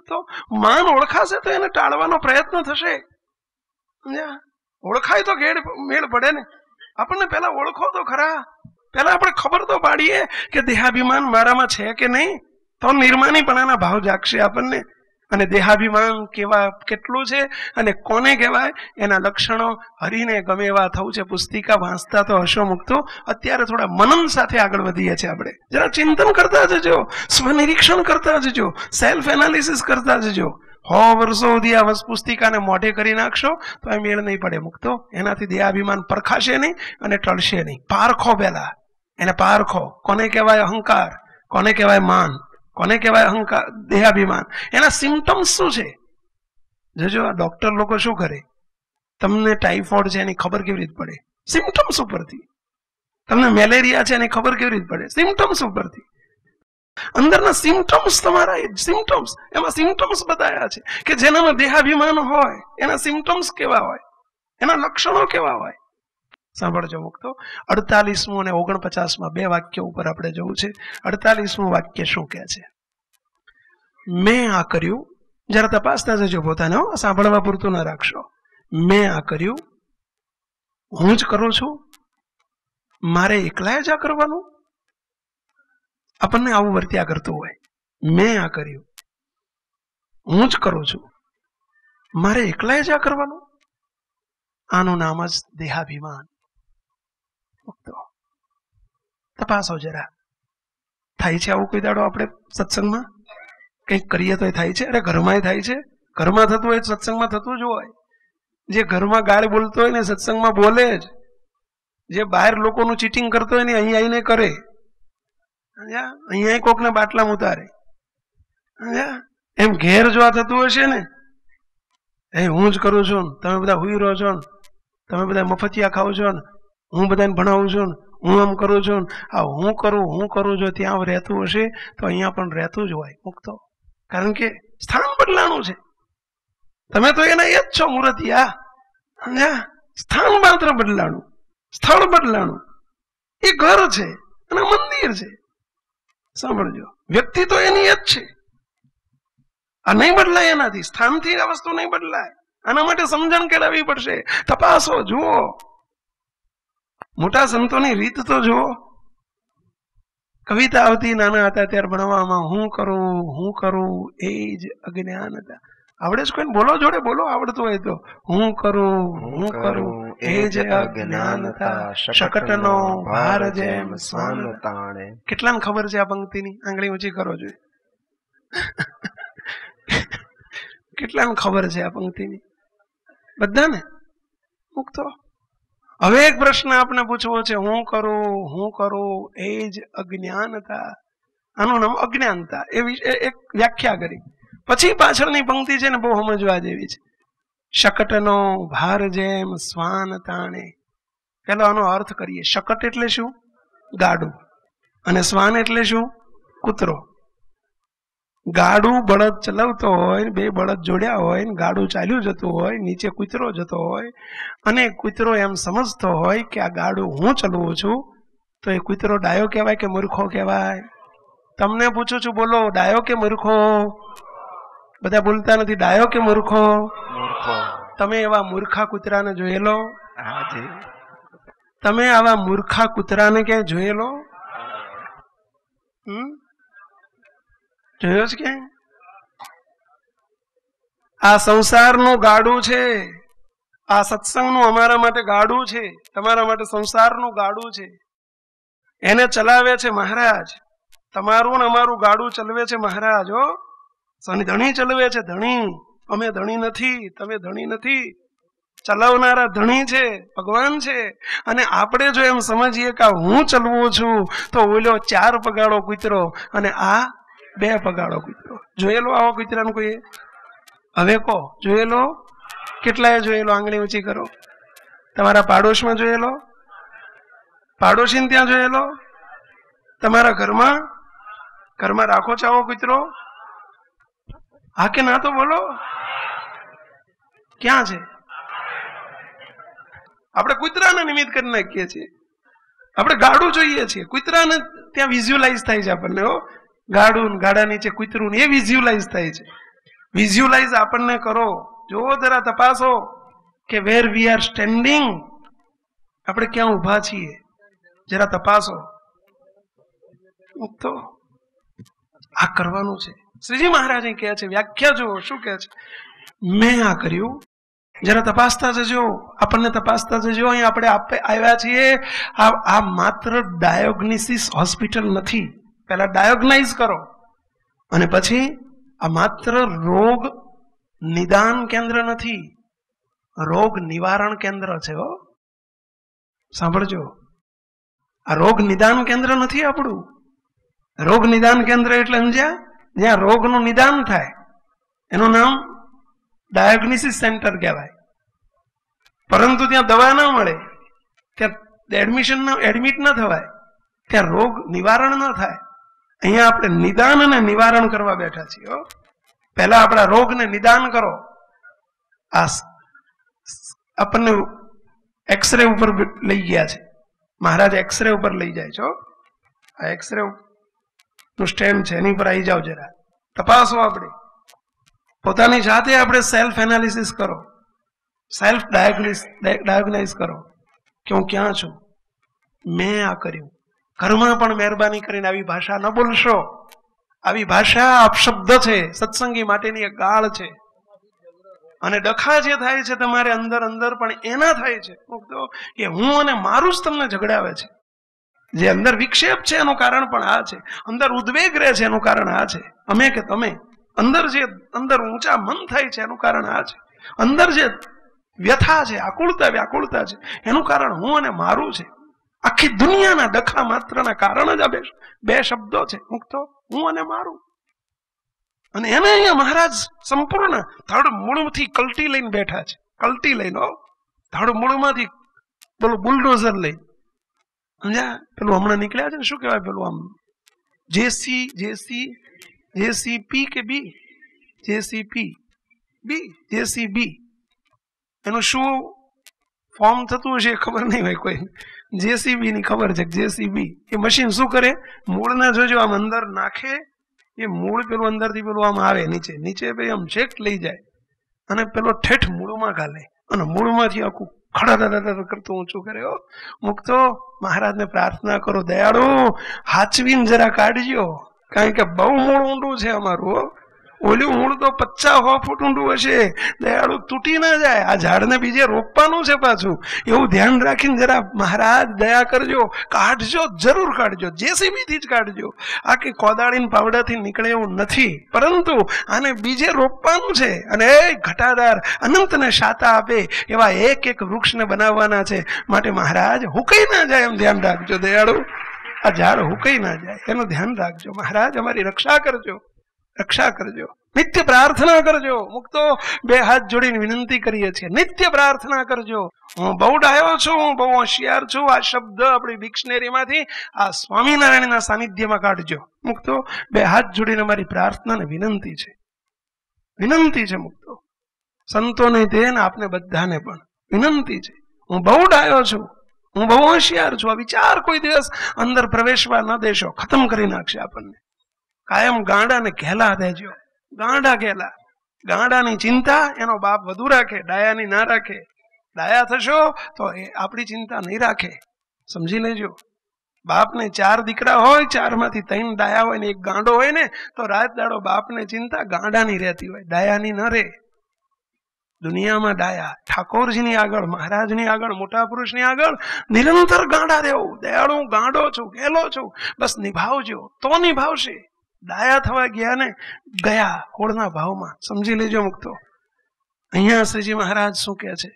તો માન ઓળખાશે તો એને ટાળવાનો પ્રયત્ન થશે. ઓળખાય તો મેળ પડે ને. આપણને પેલા ઓળખો તો ખરા, પેલા આપણે ખબર તો પાડીએ કે દેહાભિમાન મારામાં છે કે નહીં, તો નિર્માનીપણાના ભાવ જાગશે આપણને. અને દેહાભિમાન કેટલું છે અને કોને કહેવાય, એના લક્ષણો હરીને ગમે એવા થવું છે. પુસ્તિકા વાંચતા તો હશો મુક્તો. અત્યારે થોડા મનન સાથે આગળ વધીએ છીએ આપણે. જરા ચિંતન કરતા જજો, સ્વનિરીક્ષણ કરતા જજો, સેલ્ફ એનાલિસિસ કરતા જજો. 100 વર્ષો સુધી આ પુસ્તિકાને મોઢે કરી નાખશો તો એ મેળ નહીં પડે મુક્તો. એનાથી દેહાભિમાન પરખાશે નહીં અને ટળશે નહીં. પારખો પહેલા એને, પારખો. કોને કહેવાય અહંકાર, કોને કહેવાય માન, કોને કહેવાય અહંકાર, દેહાભિમાન. એના સિમ્ટમ્સ શું છે? જોજો આ ડોક્ટર લોકો શું કરે, તમને ટાઇફોઇડ છે એની ખબર કેવી રીતે પડે? સિમ્ટમ્સ ઉપરથી. તમને મેલેરિયા છે એની ખબર કેવી રીતે પડે? સિમ્ટમ્સ ઉપરથી. અંદરના સિમ્ટમ્સ, તમારા સિમ્ટમ્સ, એમાં સિમ્ટમ્સ બતાવ્યા છે કે જેનામાં દેહાભિમાન હોય એના સિમ્ટમ્સ કેવા હોય, એના લક્ષણો કેવા હોય. સાંભળજો મુક્તો. 48મું અને 49માં 2 વાક્ય ઉપર આપણે જવું છે. 48મું વાક્ય શું કહે છે? મેં આ કર્યું. જરા તપાસતા જજો પોતાને, સાંભળવા પૂરતું ના રાખશો. મેં આ કર્યું, હું જ કરું છું, મારે એકલાએ જ આ કરવાનું? આપણને આવું વર્ત્યા કરતું હોય. મેં આ કર્યું, હું જ કરું છું, મારે એકલાએ જ આ કરવાનું? આનું નામ જ દેહાભિમાન. તપાસો જરા. થાય છે આવું કોઈ દાડો આપણે સત્સંગમાં? કંઈક કરીએ તો થાય છે? અરે ઘરમાં થાય છે. ઘરમાં થતું હોય સત્સંગમાં થતું જ હોય. જે ઘરમાં ગાળ બોલતો હોય ને સત્સંગમાં બોલે જ. જે બહાર લોકોનું ચીટિંગ કરતો હોય ને અહીં આવીને કરે. અહીંયા કોકને બાટલામાં ઉતારે. એમ ઘેર જો આ થતું હશે ને, એ હું જ કરું છું, તમે બધા હુઈ રહો છો, તમે બધા મફતિયા ખાવ છો, હું બધાને ભણાવું છું, હું આમ કરું છું, આ હું કરું જો ત્યાં રહેતું હશે તો અહીંયા પણ રહેતું જ હોય મુક્તો. કારણ કે સ્થાન બદલાણું છે. તમે તો એના એ જ છો મૂર્તિયા. સ્થાન માત્ર બદલાણું, સ્થળ બદલાણું. એ ઘર છે અને મંદિર છે. સાંભળજો, વ્યક્તિ તો એની જ છે. આ નહીં બદલાય, એનાથી સ્થાનથી આ વસ્તુ નહીં બદલાય. આના માટે સમજણ કેળવવી પડશે. તપાસો, જુઓ, મોટા સંતોની રીત તો જુઓ. કવિતા આવતી નાના હતા ત્યારે ભણવામાં, હું કરું એ જ અજ્ઞાન હતા. આવડે જ કોઈને? બોલો, જોડે બોલો, આવડતું હોય તો. હું કરું એ જ અજ્ઞાન હતા, શકટનો ભાર જેમ સ્વાન તાણે. કેટલાને ખબર છે આ પંક્તિની? આંગળી ઊંચી કરો જોઈએ. કેટલાને ખબર છે આ પંક્તિની? બધાને? મુક્તો. હવે એક પ્રશ્ન આપને પૂછવો છે, હું કરું એ જ અજ્ઞાનતા. આનું નામ અજ્ઞાનતા. એ એક વ્યાખ્યા કરી. પછી પાછળની પંક્તિ છે ને બહુ સમજવા જેવી છે. શકટનો ભાર જેમ સ્વાન તાણે. પેલો આનો અર્થ કરીએ. શકટ એટલે શું? ગાડું. અને સ્વાન એટલે શું? કૂતરો. ગાડું બળદ ચલાવતો હોય, બે બળદ જોડ્યા હોય, ગાડું ચાલ્યું જતું હોય, નીચે કૂતરો જતો હોય, અને કૂતરો એમ સમજતો હોય કે આ ગાડું હું ચલાવું છું, તો એ કૂતરો ડાયો કહેવાય કે મૂર્ખો કહેવાય? તમને પૂછું છું, બોલો, ડાયો કે મૂર્ખો? બધા બોલતા નથી. ડાયો કે મૂર્ખો? તમે એવા મૂર્ખા કૂતરાને જોયેલો? તમે આવા મૂર્ખા કૂતરાને ક્યાંય જોયેલો? જોયો છે ક્યાંય? આ સંસારનું ગાડું છે. આ સત્સંગનું અમારા માટે ગાડું છે, તમારા માટે સંસારનું ગાડું છે. એને ચલાવે છે મહારાજ. તમારું ને અમારું ગાડું ચલાવે છે મહારાજ. હો, ધણી ચલાવે છે, ધણી. અમે ધણી નથી, તમે ધણી નથી. ચલાવનારા ધણી છે, ભગવાન છે. અને આપણે જો એમ સમજીએ કે હું ચલવું છું, તો ઓલો 4 પગાડો કૂતરો અને આ 2 પગાડો કૂતરો. જોયેલો આવો કૂતરાનો કોઈ? હવે કહો, જોયેલો? કેટલાએ જોયેલો? આંગળી ઊંચી કરો. તમારા પાડોશમાં જોયેલો? પાડોશીને ત્યાં જોયેલો? તમારા ઘરમાં રાખો છો આવો કૂતરો? હા કે ના? તો બોલો, ક્યાં છે? આપણે કૂતરાને નિમિત્ત કરી નાખીએ છીએ. આપણે ગાડું જોઈએ છીએ, કૂતરાને ત્યાં વિઝ્યુલાઇઝ થાય છે આપણને. ગાડું, ગાડા નીચે કૂતરું, એ વિઝ્યુલાઇઝ થાય છે. વિઝ્યુલાઇઝ આપણને કરો. જોવો, જરા તપાસો કે વેર વી આર સ્ટેન્ડિંગ. આપણે ક્યાં ઊભા છીએ, જરા તપાસો. તો આ કરવાનું છે. શ્રીજી મહારાજ કહે છે, વ્યાખ્યા જુઓ શું કહે છે. મેં આ કર્યું, જરા તપાસતા જજો. આપણને તપાસતા જજો. અહીં આપણે આવ્યા છીએ. આ માત્ર ડાયોગ્નોસિસ હોસ્પિટલ નથી. પહેલા ડાયોગ્નાઇઝ કરો, અને પછી આ માત્ર રોગ નિદાન કેન્દ્ર નથી, રોગ નિવારણ કેન્દ્ર છે. હો, સાંભળજો. આ રોગ નિદાન કેન્દ્ર નથી આપણું. રોગ નિદાન કેન્દ્ર એટલે સમજ્યા? જ્યાં રોગનું નિદાન થાય એનું નામ ડાયોગ્નોસિસ સેન્ટર કહેવાય. પરંતુ ત્યાં દવા ના મળે, ત્યાં એડમિટ ન થવાય, ત્યાં રોગ નિવારણ ન થાય. અહીંયા આપણે નિદાન અને નિવારણ કરવા બેઠા છીએ. પહેલા આપણા રોગને નિદાન કરો. આ આપણને એક્સરે ઉપર લઈ ગયા છે મહારાજ. એક્સરે ઉપર લઈ જાય છો. આ એક્સરે નું સ્ટેન્ડ છે, એની પર આવી જાઓ. જરા તપાસો. આપણે પોતાની જાતે આપણે સેલ્ફ એનાલિસિસ કરો, સેલ્ફ ડાયગ્નાઇઝ કરો કે હું ક્યાં છું, મેં આ કર્યું. ઘરમાં પણ મહેરબાની કરીને આવી ભાષા ન બોલશો. આવી ભાષા અપશબ્દ છે, સત્સંગી માટેની એક ગાળ છે. અને ડખા જે થાય છે તમારે અંદર પણ એના થાય છે કે હું અને મારું જ તમને ઝઘડાવે છે. જે અંદર વિક્ષેપ છે એનું કારણ પણ આ છે. અંદર ઉદ્વેગ રહે છે એનું કારણ આ છે. અમે કે તમે. અંદર ઊંચા મન થાય છે એનું કારણ આ છે. અંદર જે વ્યથા છે, વ્યાકુળતા છે, એનું કારણ હું અને મારું છે. આખી દુનિયાના ડખા માત્રના કારણ જ આ બે શબ્દો છે, મુક્તો, હું અને મારું. અને એને અહીંયા મહારાજ સંપૂર્ણ ધડ મૂળથી કલટી લઈને બેઠા છે. કલટી લઈને, ધડ મૂળમાંથી પેલું બુલડોઝર લઈ. સમજ્યા? પેલું હમણાં નીકળ્યા છે ને, શું કહેવાય પેલું આમ જેસીપી કે બી, જેસીબી એનું શું ફોર્મ થતું હશે ખબર નહીં હોય કોઈ. જેસીબી ની ખબર છે. જેસીબી એ મશીન શું કરે? મૂળને જોજો આમ અંદર નાખે એ મૂળ પેલું અંદરથી પેલું આમ આવે નીચે નીચે ભાઈ આમ છેક લઈ જાય અને પેલો ઠેઠ મૂળમાં ગાલે અને મૂળમાંથી આખું ખડા કરતું ઊંચું કરે. મુક્તો મહારાજને પ્રાર્થના કરો, દયાળુ હાચવીને જરા કાઢજો, કારણ કે બહુ મૂળ ઊંડું છે અમારું. ઓલું મૂળ તો 50-100 ફૂટ ઊંડું હશે. દયાળુ તૂટી ના જાય. આ ઝાડને બીજે રોપવાનું છે પાછું. એવું ધ્યાન રાખીને જરા મહારાજ દયા કરજો, કાઢજો, જરૂર કાઢજો, જેસીબીથી જ કાઢજો. આ કે કોદાળીને પાવડાથી નીકળે એવું નથી, પરંતુ આને બીજે રોપવાનું છે અને એ ઘટાદાર અનંતને શાતા આપે એવા એક એક વૃક્ષને બનાવવાના છે. માટે મહારાજ હુકાઈ ના જાય એમ ધ્યાન રાખજો. દયાળુ આ ઝાડ હુકાઈ ના જાય એનું ધ્યાન રાખજો. મહારાજ અમારી રક્ષા કરજો, રક્ષા કરજો. નિત્ય પ્રાર્થના કરજો. મુક્તો 2 હાથ જોડીને વિનંતી કરીએ છીએ, નિત્ય પ્રાર્થના કરજો. હું બહુ ડાયો છું, હું બહુ હોશિયાર છું, આ શબ્દ આપણી ડિક્શનરીમાંથી આ સ્વામિનારાયણના સાનિધ્યમાં કાઢજો. મુક્તો 2 હાથ જોડીને મારી પ્રાર્થના ને વિનંતી છે, વિનંતી છે. મુક્તો સંતોને તે ને આપને બધાને પણ વિનંતી છે. હું બહુ ડાયો છું, હું બહુ હોશિયાર છું. આ વિચાર કોઈ દિવસ અંદર પ્રવેશવા ન દેશો, ખતમ કરી નાખશે આપણને. કાયમ ગાંડાને ઘેલા દેજો, ગાંડા ઘેલા. ગાંડાની ચિંતા એનો બાપ વધુ રાખે, ડાયાની ના રાખે. ડાયા થશો તો એ આપણી ચિંતા નહીં રાખે, સમજી લેજો. બાપને 4 દીકરા હોય, 4માંથી 3 ડાયા હોય ને 1 ગાંડો હોય ને, તો રાત દાડો બાપને ચિંતા ગાંડાની રહેતી હોય, ડાયાની ન રહે. દુનિયામાં ડાયા ઠાકોરજીની આગળ, મહારાજની આગળ, મોટા પુરુષની આગળ નિરંતર ગાંડા રહેવું. દયાળુ હું ગાંડો છું, ગેલો છું, બસ નિભાવજો તો નિભાવશે. ડાયા થવા ગયા ને ગયા હોળના ભાવમાં, સમજી લેજો. મુક્તો અહીંયા શ્રીજી મહારાજ શું કહે છે?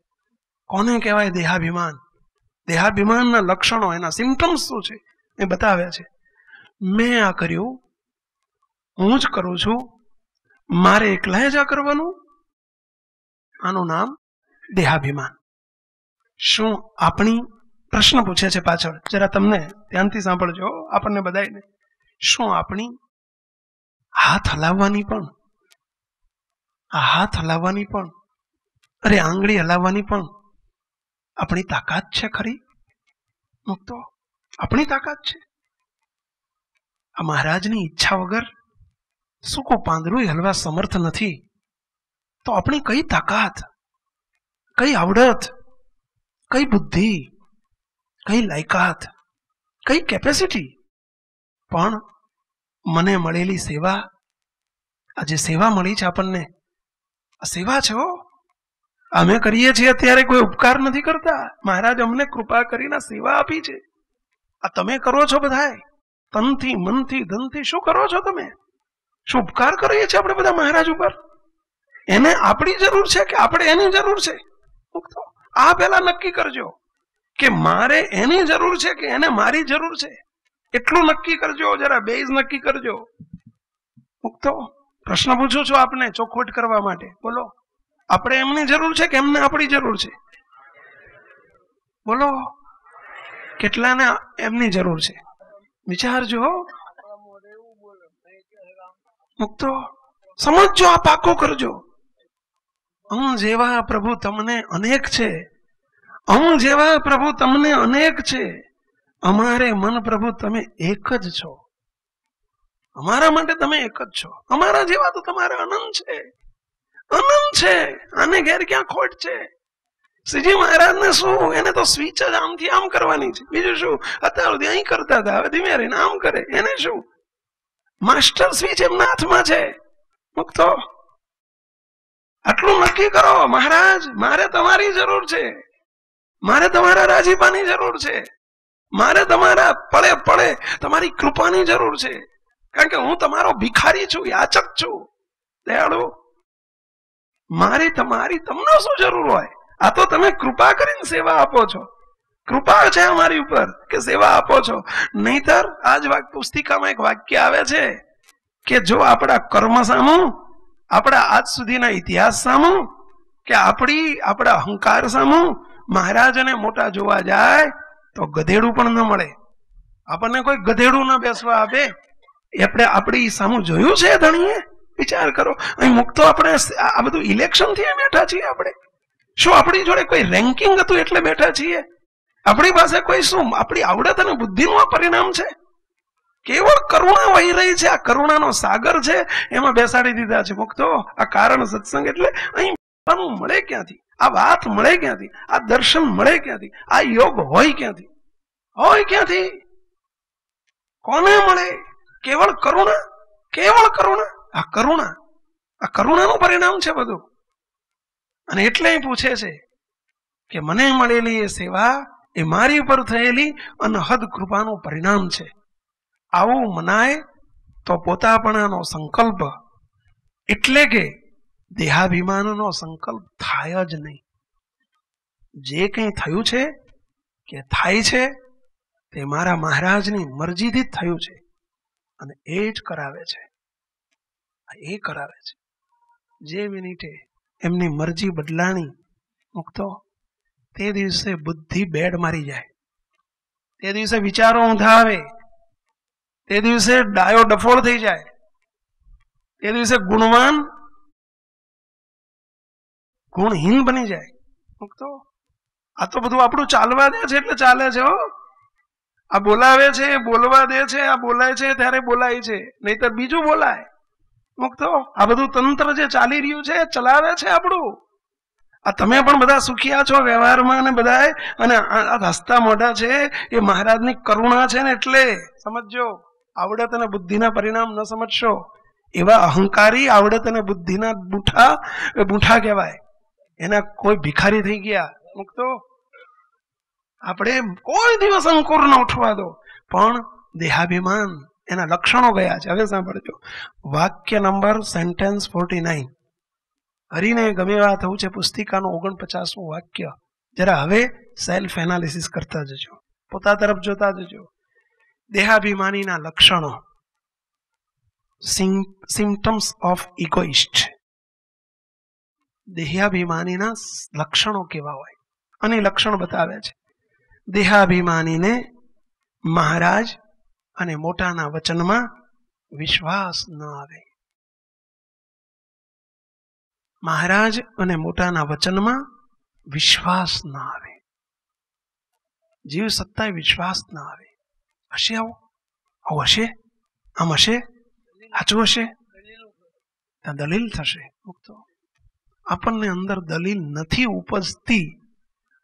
કોને કહેવાય દેહાભિમાન? દેહાભિમાનના લક્ષણો, એના સિમ્પટમ્સ શું છે એ બતાવ્યા છે. મેં આ કર્યું, હું જ કરું છું, મારે એકલાએ જ આ કરવાનું, આનું નામ દેહાભિમાન. શું આપણી પ્રશ્ન પૂછે છે પાછળ, જરા તમને ધ્યાનથી સાંભળજો આપણને બધાને. શું આપણી હાથ હલાવવાની પણ, આ હાથ હલાવવાની પણ, અરે આંગળી હલાવવાની પણ આપણી તાકાત છે ખરી? મુક્તો આપણી તાકાત છે? આ મહારાજની ઈચ્છા વગર સૂકું પાંદડું હલવા સમર્થ નથી, તો આપણી કઈ તાકાત, કઈ આવડત, કઈ બુદ્ધિ, કઈ લાયકાત, કઈ કેપેસિટી? પણ મને મળેલી સેવા, આ જે સેવા મળી છે આપણને, આ સેવા છે. અમે કરીએ છીએ અત્યારે કોઈ ઉપકાર નથી કરતા. મહારાજ અમને કૃપા કરીને સેવા આપી છે. આ તમે કરો છો બધાય, તનથી, મનથી, ધનથી. શું કરો છો તમે? શું ઉપકાર કરીએ છીએ આપણે બધા મહારાજ ઉપર? એને આપણી જરૂર છે કે આપણે એની જરૂર છે? આ પહેલા નક્કી કરજો કે મારે એની જરૂર છે કે એને મારી જરૂર છે. એટલું નક્કી કરજો, જરા બેઝ નક્કી કરજો. મુક્તો પ્રશ્ન પૂછું છું આપને ચોખવટ કરવા માટે. બોલો, આપણે એમની જરૂર છે કે એમને આપણી જરૂર છે? બોલો, કેટલાને એમની જરૂર છે? વિચારજો. મુક્તો સમજજો, આ પાકો કરજો. અમ જેવા પ્રભુ તમને અનેક છે, અમ જેવા પ્રભુ તમને અનેક છે, અમારે મન પ્રભુ તમે એક જ છો. અમારા માટે તમે એક જ છો. અમારા જેવા તો તમારે અનંત છે, અનંત છે. આને ઘેર ક્યાં ખોટ છે? શ્રીજી મહારાજ ને શું, એને તો સ્વિચ જ આમથી આમ કરવાની છે. બીજું શું? અત્યાર સુધી અહીં કરતા હતા, હવે ધીમે રહીને આમ કરે. એને શું? માસ્ટર સ્વિચ એમના હાથમાં છે. મુક્તો આટલું નક્કી કરો, મહારાજ મારે તમારી જરૂર છે, મારે તમારા રાજીપાની જરૂર છે, મારે તમારા પળે પળે તમારી કૃપાની જરૂર છે. કારણ કે હું તમારો ભિખારી છું, યાચક છું. દયાળુ, મારી તમારી તમને શું જરૂર હોય? આ તો તમે કૃપા કરીને સેવા આપો છો. કૃપા છે અમારી ઉપર કે સેવા આપો છો. નહીતર આજ પુસ્તિકામાં એક વાક્ય આવે છે કે જો આપણા કર્મ સામું, આપણા આજ સુધીના ઇતિહાસ સામું, કે આપણા અહંકાર સામું મહારાજને મોટા જોવા જાય તો ગધેડું પણ ન મળે. આપણને કોઈ ગધેડું ન બેસવા આપે. આપણે આપણી સામું જોયું છે ધણીએ? વિચાર કરો. અહીં મુક્તો આપણે આ બધું ઇલેક્શન થી બેઠા છીએ. આપણે શું આપણી જોડે કોઈ રેન્કિંગ હતું એટલે બેઠા છીએ? આપણી પાસે કોઈ શું આપણી આવડત અને બુદ્ધિનું આ પરિણામ છે કેવળ કરુણા વહી રહી છે. આ કરુણાનો સાગર છે, એમાં બેસાડી દીધા છે મુક્તો. આ કારણ સત્સંગ એટલે અહીં મળે ક્યાંથી? આ વાત મળે ક્યાંથી? આ દર્શન મળે ક્યાંથી? આ યોગ હોય ક્યાંથી? હોય ક્યાંથી? કોને મળે? કેવળ કરુણા, કેવળ કરુણા. આ કરુણાનું પરિણામ છે બધું. અને એટલે પૂછે છે કે મને મળેલી એ સેવા એ મારી ઉપર થયેલી અનહદ કૃપાનું પરિણામ છે. આવું મનાય તો પોતાપણાનો સંકલ્પ એટલે કે દેહાભિમાનનો સંકલ્પ થાય જ નહીં. જે કંઈ થયું છે કે થાય છે તે મારા મહારાજની મરજીથી જ થયું છે અને એ જ કરાવે છે. એ કરાવે છે. જે મિનિટે એમની મરજી બદલાણી મુક્તો, તે દિવસે બુદ્ધિ બેડ મારી જાય, તે દિવસે વિચારો ઊંધા આવે, તે દિવસે ડાયો ડફોળ થઈ જાય, તે દિવસે ગુણવાન ગુણહીન બની જાય મુક્તો. આ તો બધું આપણું ચાલવા દે છે એટલે ચાલે છે. આ બોલાવે છે, બોલવા દે છે, આ બોલાય છે ત્યારે બોલાય છે, નહીતર બીજું બોલાય મુક્તો. આ બધું તંત્ર જે ચાલી રહ્યું છે ચલાવે છે આપણું. આ તમે પણ બધા સુખિયા છો વ્યવહારમાં અને બધા, અને આ હસતા મોઢા છે એ મહારાજની કરુણા છે ને એટલે સમજો. આવડત અને બુદ્ધિના પરિણામ ન સમજશો. એવા અહંકારી આવડત અને બુદ્ધિના બૂઠા કહેવાય. એના કોઈ ભિખારી થઈ ગયા મુક્તો. આપણે કોઈ દિવસ અંકુર ન ઉઠવા દો. પણ દેહાભિમાન એના લક્ષણો ગયા છે. હવે સાંભળજો વાક્ય નંબર સેન્ટેન્સ 49. હરિને ગમે એવા થવું છે પુસ્તિકાનું 49મું વાક્ય. જરા હવે સેલ્ફ એનાલિસિસ કરતા જજો, પોતા તરફ જોતા જજો. દેહાભિમાનીના લક્ષણો, સિમ્પટમ્સ ઓફ ઇગોઇસ્ટ. દેહાભિમાનીના લક્ષણો કેવા હોય અને લક્ષણ બતાવે છે. દેહાભિમાનીને મહારાજ અને મોટાના વચનમાં વિશ્વાસ ન આવે. મહારાજ અને મોટાના વચનમાં વિશ્વાસ ન આવે. જીવ સત્તાએ વિશ્વાસ ન આવે. હશે આવું હશે, આમ હશે, સાચું હશે, ત્યાં દલીલ થશે મુક્તો. આપણને અંદર દલીલ નથી ઉપજતી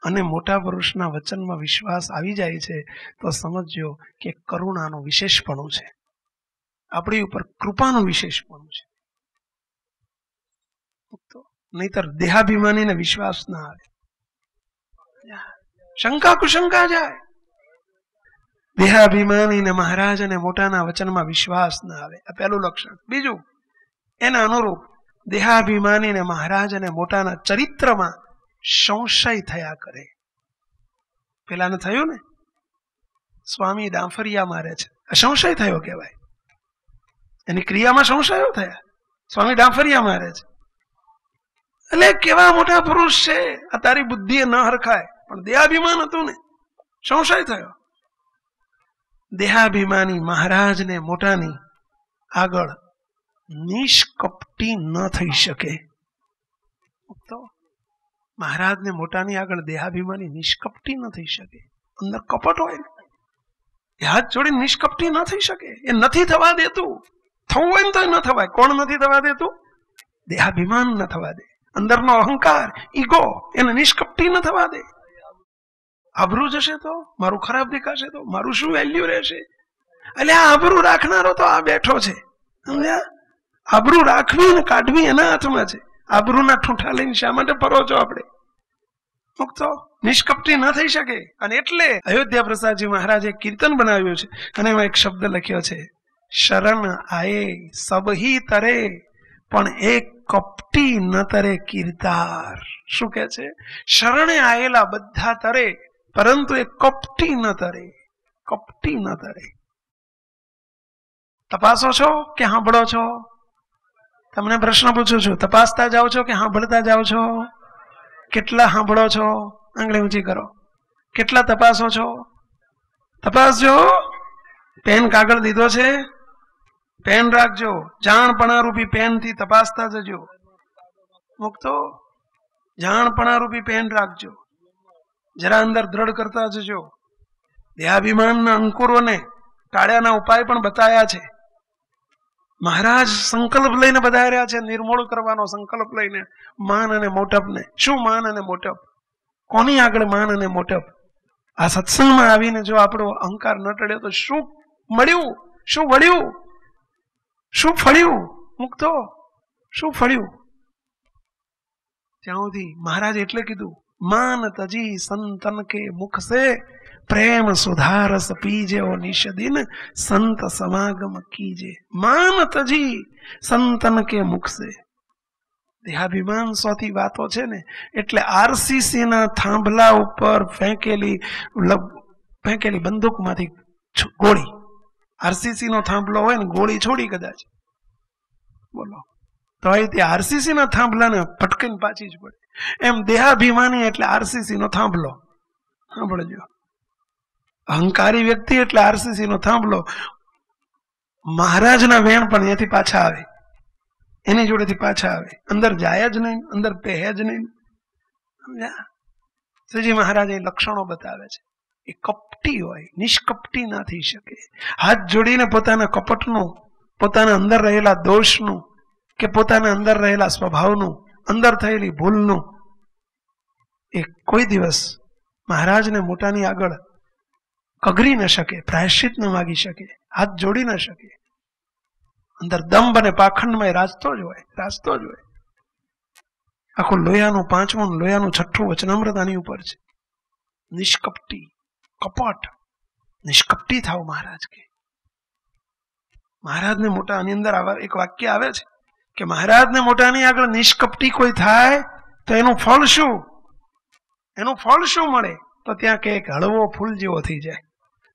અને મોટા પુરુષના વચનમાં વિશ્વાસ આવી જાય છે તો સમજો કે કરુણાનું વિશેષપણું છે, આપણી ઉપર કૃપાનું વિશેષપણું છે. નહીતર દેહાભિમાનીને વિશ્વાસ ના આવે, શંકા કુશંકા જાય. દેહાભિમાનીને મહારાજ અને મોટાના વચનમાં વિશ્વાસ ના આવે. આ પહેલું લક્ષણ. બીજું, એના અનુરૂપ દેહાભિમાનીને મહારાજ અને મોટાના ચરિત્રમાં સંશય થયા કરે. પેલાને થયું ને, સ્વામી ડાંફરિયા મારે છે, સંશય થયો કહેવાય. એની ક્રિયામાં સંશયો થયા. સ્વામી ડાંફરિયા મારે છે એટલે કેવા મોટા પુરુષ છે, આ તારી બુદ્ધિ ન હરખાય. પણ દેહાભિમાન હતું ને, સંશય થયો. દેહાભિમાની મહારાજને મોટાની આગળ નિષ્કપટી ન થઈ શકે. તો મહારાજને મોટાની આગળ દેહાભિમાની નિષ્કપટી ન થઈ શકે. અંદર કપટ હોય ને, એ હાથ જોડીને નિષ્કપટી ન થઈ શકે. એ નથી થવા દેતું. થવું હોય ને તો ન થવાય. કોણ નથી થવા દેતું? દેહાભિમાન ન થવા દે. અંદરનો અહંકાર, ઈગો, એને નિષ્કપટી ન થવા દે. આબરૂ જશે તો, મારું ખરાબ દેખાશે તો, મારું શું વેલ્યુ રહેશે? એટલે આ આબરૂ રાખનારો તો આ બેઠો છે. સમજ્યા? આબરૂ રાખવી ને કાઢવી એના હાથમાં છે. આબરૂના ઠૂંઠા લઈને શા માટે ફરો છો આપણે? મુક્તો નિષ્કપટી ન થઈ શકે. અને એટલે અયોધ્યા પ્રસાદજી મહારાજે કીર્તન બનાવ્યું છે અને એમાં એક શબ્દ લખ્યો છે, શરણ આયે સબહી તરે પણ એક કપટી ન તરે કીર્તાર. શું કે છે? શરણે આયેલા બધા તરે પરંતુ એ કપટી ન તરે. કપટી ન તરે. તપાસો છો કે સાંભળો છો? તમને પ્રશ્ન પૂછું છું, તપાસતા જાઓ છો કે સાંભળતા જાઓ છો? કેટલા સાંભળો છો? આંગળી ઊંચી કરો. કેટલા તપાસો છો? તપાસજો. પેન કાગળ દીધો છે, પેન રાખજો. જાણપણા રૂપી પેન થી તપાસતા જજો. મુક્તો જાણપણા રૂપી પેન રાખજો. જરા અંદર દ્રઢ કરતા જજો. દેહાભિમાનના અંકુરોને ટાળ્યાના ઉપાય પણ બતાવ્યા છે. મહારાજ સંકલ્પ લઈને બધાર્યા છે, નિર્મૂળ કરવાનો સંકલ્પ લઈને માન અને મોટપને. શું માન અને મોટપ? કોની આગળ માન અને મોટપ? આ સત્સંગમાં આવીને જો આપણો અહંકાર ન ટળ્યો તો શું મળ્યું, શું વળ્યું, શું ફળ્યું? મુક્તો શું ફળ્યું? ત્યાં સુધી મહારાજ એટલે કીધું, માન તજી સંતન કે મુખ સે પ્રેમ સુધારસ પીજે ઓ નિષદિન સંત સમાગમ કીજે. માન તજી સંતન કે મુખ સે. દેહાભિમાન સોથી વાતો છે ને, એટલે આરસીસી ના થાંભલા ઉપર ફેંકેલી બંદૂકમાંથી ગોળી, આરસીસી નો થાંભલો હોય ને, ગોળી છોડી કદાચ, બોલો તો તે આરસીસી ના થાંભલાને પટકીને પાછી જ પડે. એમ દેહાભિમાની એટલે આરસીસી નો થાંભલો. સાંભળજો, અહંકારી વ્યક્તિ એટલે આરસીસી નો થાંભલો. મહારાજના વેણ પણ ત્યાંથી પાછા આવે, એની જોડેથી પાછા આવે, અંદર જાય જ નહીં, અંદર પહે જ નહીં. સમજ્યા? શ્રીજી મહારાજ એ લક્ષણો બતાવે છે. એ કપટી હોય, નિષ્કપટી ના થઈ શકે. હાથ જોડીને પોતાના કપટનું, પોતાના અંદર રહેલા દોષનું કે પોતાના અંદર રહેલા સ્વભાવનું, અંદર થયેલી ભૂલનું એ કોઈ દિવસ મહારાજને મોટાની આગળ કગરી ન શકે, પ્રાયશ્ચિત ન માગી શકે, હાથ જોડી ન શકે. અંદર દંભ અને પાખંડમાં રાજતો જ હોય, રાજતો જ હોય. આખું લોયાનું 5મું, લોયાનું 6ઠું વચનામૃત આની ઉપર છે. નિષ્કપટી, કપટ, નિષ્કપટી થાવ મહારાજ કે. મહારાજને મોટા આની અંદર એક વાક્ય આવે છે કે મહારાજને મોટાની આગળ નિષ્કપટી કોઈ થાય તો એનું ફળ શું? એનું ફળ શું મળે? તો ત્યાં કે હળવો ફૂલ જેવો થઈ જાય.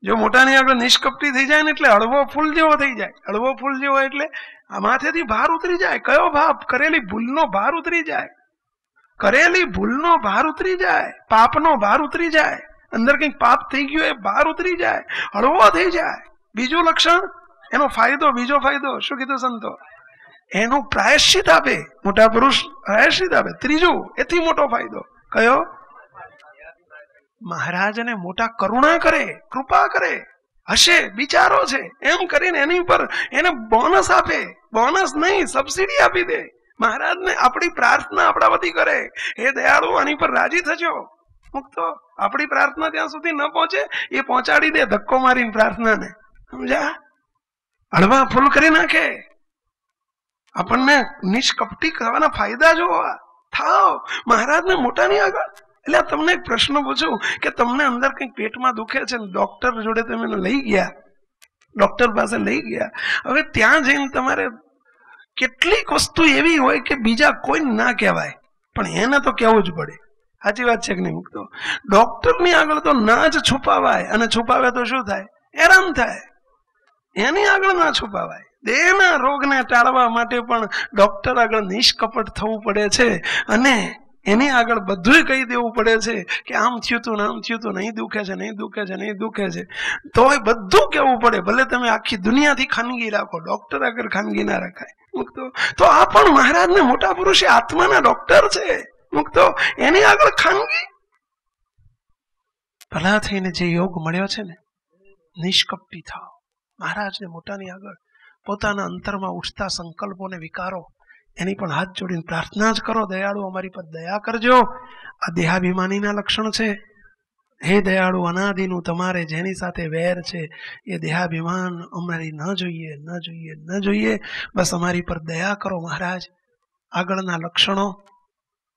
જો મોટાની આગળ નિષ્કપટી થઈ જાય ને એટલે હળવો ફૂલ જેવો થઈ જાય. હળવો ફૂલ જેવો એટલે આ માથેથી ભાર ઉતરી જાય. કયો ભાર? કરેલી ભૂલનો ભાર ઉતરી જાય. કરેલી ભૂલનો ભાર ઉતરી જાય, પાપનો ભાર ઉતરી જાય. અંદર કંઈક પાપ થઈ ગયો એ ભાર ઉતરી જાય, હળવો થઈ જાય. બીજું લક્ષણ, એનો ફાયદો, બીજો ફાયદો શું કીધું સંતો? એનું પ્રાયશ્ચિત આપે. મોટા પુરુષ પ્રાયશ્ચિત આપે. ત્રીજું, એથી મોટો ફાયદો કયો? મહારાજને મોટા કરુણા કરે, કૃપા કરે, હશે, બિચારો છે એમ કરીને એની ઉપર એને બોનસ આપે. બોનસ નહીં, સબસિડી આપી દે. મહારાજને આપણી પ્રાર્થના આપણા વતી કરે, હે દયાળુ આની પર રાજી થજો. મુક્તો આપણી પ્રાર્થના ત્યાં સુધી ન પહોંચે એ પહોંચાડી દે ધક્કો મારીને પ્રાર્થનાને. સમજ્યા? હળવા ફૂલ કરી નાખે. આપણને નિષ્કપટી કરવાના ફાયદા જોવા થાવ મહારાજને મોટાની આગળ. એટલે તમને એક પ્રશ્ન પૂછું કે તમને અંદર કંઈક પેટમાં દુખે છે ને ડોક્ટર જોડે તમે લઈ ગયા, ડોક્ટર પાસે લઈ ગયા. હવે ત્યાં જઈને તમારે કેટલીક વસ્તુ એવી હોય કે બીજા કોઈ ના કહેવાય, પણ એને તો કહેવું જ પડે. સાચી વાત છે કે નહીં મુક્તો? ડોક્ટરની આગળ તો ના જ છુપાવાય, અને છુપાવે તો શું થાય? હેરાન થાય. એની આગળ ના છુપાવાય. દેહના રોગને ટાળવા માટે પણ ડોક્ટર આગળ નિષ્કપટ થવું પડે છે, અને એની આગળ બધું કહી દેવું પડે છે કે આમ થયું તું, આમ થયું તું, નહીં દુખે છે, નહીં દુખે છે, નહીં દુખે છે. તોય બધું કહેવું પડે. ભલે તમે આખી દુનિયાથી ખાનગી રાખો, ડોક્ટર આગળ ખાનગી ના રખાય. મુક્તો તો આ પણ મહારાજને મોટા પુરુષે આત્માના ડોક્ટર છે. મુક્તો એની આગળ ખાનગી. ભલા થઈને જે યોગ મળ્યો છે ને, નિષ્કપટી થાવ. મહારાજને મોટાની આગળ પોતાના અંતરમાં ઉઠતા સંકલ્પોને વિકારો, એની પણ હાથ જોડીને પ્રાર્થના જ કરો, દયાળુ અમારી પર દયા કરજો. આ દેહાભિમાનીના લક્ષણ છે. હે દયાળુ, અનાદિનું તમારે જેની સાથે વેર છે એ દેહાભિમાન અમારી ન જોઈએ, ન જોઈએ, ન જોઈએ. બસ અમારી પર દયા કરો મહારાજ. આગળના લક્ષણો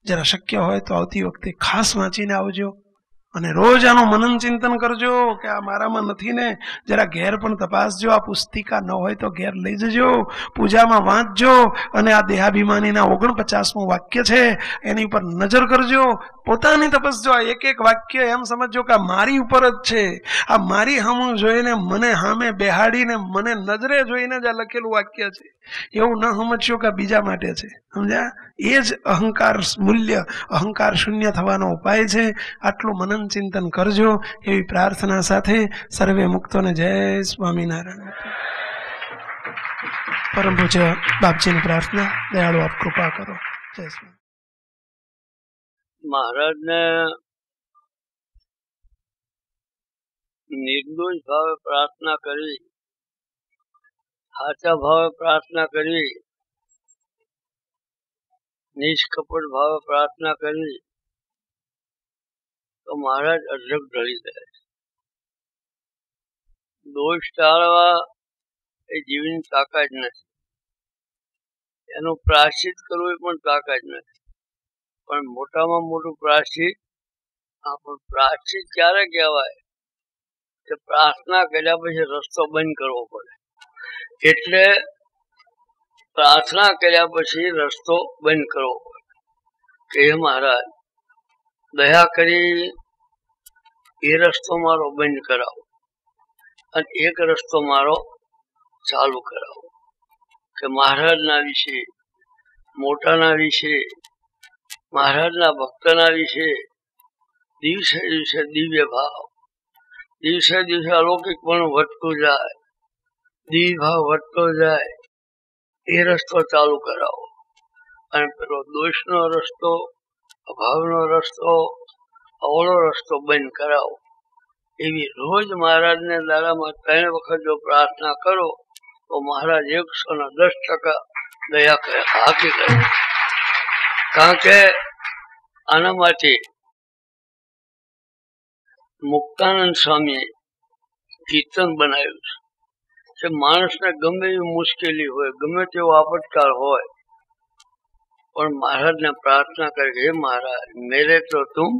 જરા શક્ય હોય તો આવતી વખતે ખાસ વાંચીને આવજો, અને રોજ આનું મનન ચિંતન કરજો કે આ મારામાં નથી ને. જરા ઘેર પણ તપાસજો. આ પુસ્તિકા ન હોય તો ઘેર લઈ જજો, પૂજામાં વાંચજો, અને આ દેહાભિમાનીના 49મું વાક્ય છે એની ઉપર નજર કરજો. પોતાની તપસ્જો. આ એક એક વાક્ય એમ સમજજો કે આ મારી ઉપર જ છે. આ મારી સામું જોઈને, મને સામે બેહાડીને, મને નજરે જોઈને જ આ લખેલું વાક્ય છે. એવું ન સમજશો કે બીજા માટે છે. સમજ્યા? એ જ અહંકાર મૂલ્ય, અહંકાર શૂન્ય થવાનો ઉપાય છે. આટલું મનન ચિંતન કરજો એવી પ્રાર્થના સાથે સર્વે મુક્તોને જય સ્વામિનારાયણ. પરમ પૂજ્ય બાપજીની પ્રાર્થના, દયાળુ આપ કૃપા કરો. જય સ્વામી. મહારાજને નિર્દોષ ભાવે પ્રાર્થના કરવી, સાચા ભાવે પ્રાર્થના કરવી, નિષ્કપટ ભાવે પ્રાર્થના કરવી, તો મહારાજ અઢળક ઢળી જાય. દોષ ટાળવા એ જીવની તાકાત નથી, એનું પ્રાયશ્ચિત કરવું એ પણ તાકાત નથી. પણ મોટામાં મોટું પ્રાયશ્ચિત, આપણું પ્રાયશ્ચિત ક્યારે કહેવાય કે પ્રાર્થના કર્યા પછી રસ્તો બંધ કરવો પડે. એટલે પ્રાર્થના કર્યા પછી રસ્તો બંધ કરવો પડે કે હે મહારાજ દયા કરી એ રસ્તો મારો બંધ કરાવો અને એક રસ્તો મારો ચાલુ કરાવો. કે મહારાજના વિશે, મોટાના વિશે, મહારાજના ભક્તના વિશે દિવસે દિવસે દિવ્ય ભાવ, દિવસે દિવસે અલૌકિક પણ વધતું જાય, દિવ્ય ભાવ વધતો જાય, એ રસ્તો ચાલુ કરાવો. અને પેલો દોષનો રસ્તો, અભાવનો રસ્તો, અવળો રસ્તો બંધ કરાવો. એવી રોજ મહારાજને દાડામાં 3 વખત જો પ્રાર્થના કરો તો મહારાજ 110% દયા કરે, હાકી કરે. કારણ કે આના માટે મુક્તાનંદ સ્વામીએ કીર્તન બનાવ્યું છે કે માણસને ગમે એવી મુશ્કેલી હોય, ગમે તેવો આપતકાળ હોય, પણ મહારાજને પ્રાર્થના કરે હે મહારાજ મેરે તો તુમ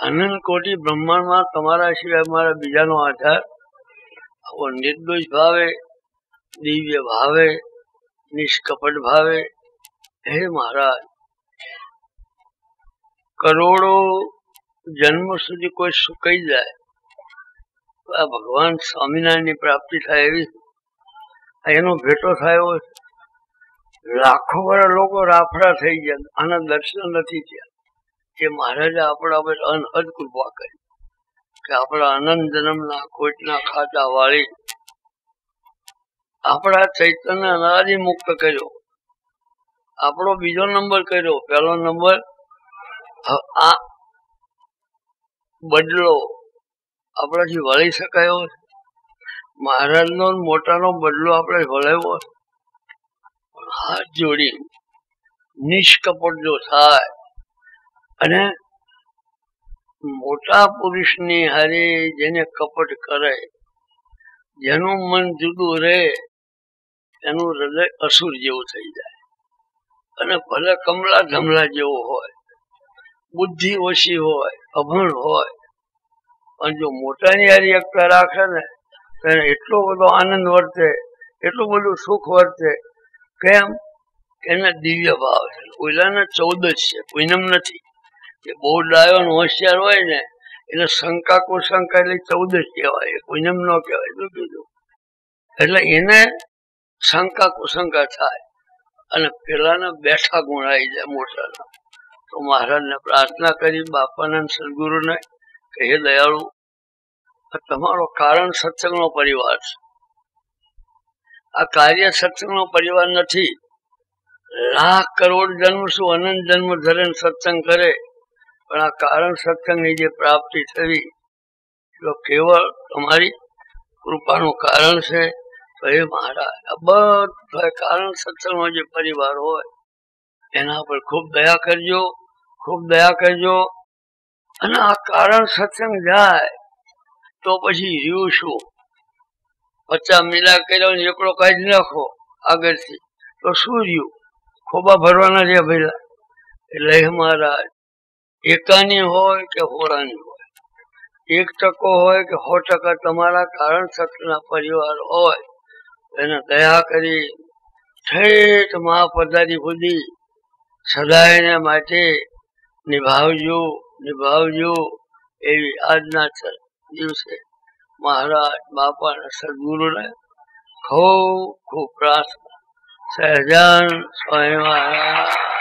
અનંત કોટી બ્રહ્માંડમાં તમારા સિવાય મારા બીજાનો આધાર. આવો નિર્દોષ ભાવે, દિવ્ય ભાવે, નિષ્કપટ ભાવે હે મહારાજ કરોડો જન્મ સુધી કોઈ સુકાઈ જાય તો આ ભગવાન સ્વામિનારાયણની પ્રાપ્તિ થાય એવી એનો ભેટો થયો. લાખો વર્ષ લોકો રાફડા થઈ ગયા, આના દર્શન નથી થયા. એ મહારાજે આપણા પર અનહદ કૃપા કરી કે આપણા અનંત જન્મના કોઈના ખાતા વાળી આપણા ચૈતન્ય અનાદિ મુક્ત કર્યો. આપણો બીજો નંબર કર્યો, પહેલો નંબર આ બદલો આપણાથી વળી શકાયો. મહારાજનો મોટાનો બદલો આપણે વળાવ્યો. હાથ જોડી નિષ્કપટ જો થાય અને મોટા પુરુષની હારે જેને કપટ કરે, જેનું મન જુદું રહે, એનું હૃદય અસુર જેવું થઈ જાય. અને ભલે કમલા ધમલા જેવો હોય, બુદ્ધિ ઓછી હોય, અભણ હોય, પણ જો મોટાની હારી એકતા રાખે ને તો એને એટલો બધો આનંદ વર્તે, એટલું બધું સુખ વર્તે. કેમ? એને દિવ્ય ભાવ છે. ઓલાને 14 છે, કોઈનમ નથી. એ બહુ ડાયો હોશિયાર હોય ને એને શંકા કુશંકા એટલે 14 કહેવાય, કોઈનમ ન કહેવાય. શું કીધું? એટલે એને શંકા કુશંકા થાય અને પેલાને બેઠા ગુણ આવી જાય મોટાના. તો મહારાજને પ્રાર્થના કરી બાપાનંદ સદગુરુને કે હે દયાળુ, તમારો કારણ સત્સંગનો પરિવાર છે. આ કાર્ય સત્સંગનો પરિવાર નથી. લાખ કરોડ જન્મ શું અનંત જન્મ ધરે સત્સંગ કરે, પણ આ કારણ સત્સંગની જે પ્રાપ્તિ થવી તો કેવળ તમારી કૃપાનું કારણ છે. તો એ મહારાજ આ બધા કારણ સત્સંગનો જે પરિવાર હોય એના પર ખૂબ દયા કરજો, ખૂબ દયા કરજો. અને આ કારણ સત્સંગ જાય તો પછી રહ્યું શું? 50 મિલા કર્યો ને એકડો કાઢી નાખો આગળથી તો શું રહ્યું? ખોબા ભરવાના છે પેલા. એટલે મહારાજ એકાની હોય કે હોરાની હોય, 1% હોય કે 100% તમારા કારણ સત્સંગના પરિવાર હોય, એને દયા કરી ઠેઠ મહાપધારી સુધી સદાયને માટે નિભાવજો, નિભાવજો. એવી આજના દિવસે મહારાજ બાપાના સદગુરુને ખૂબ ખૂબ પ્રાર્થના. સહજાન સ્વામી મહારાજ.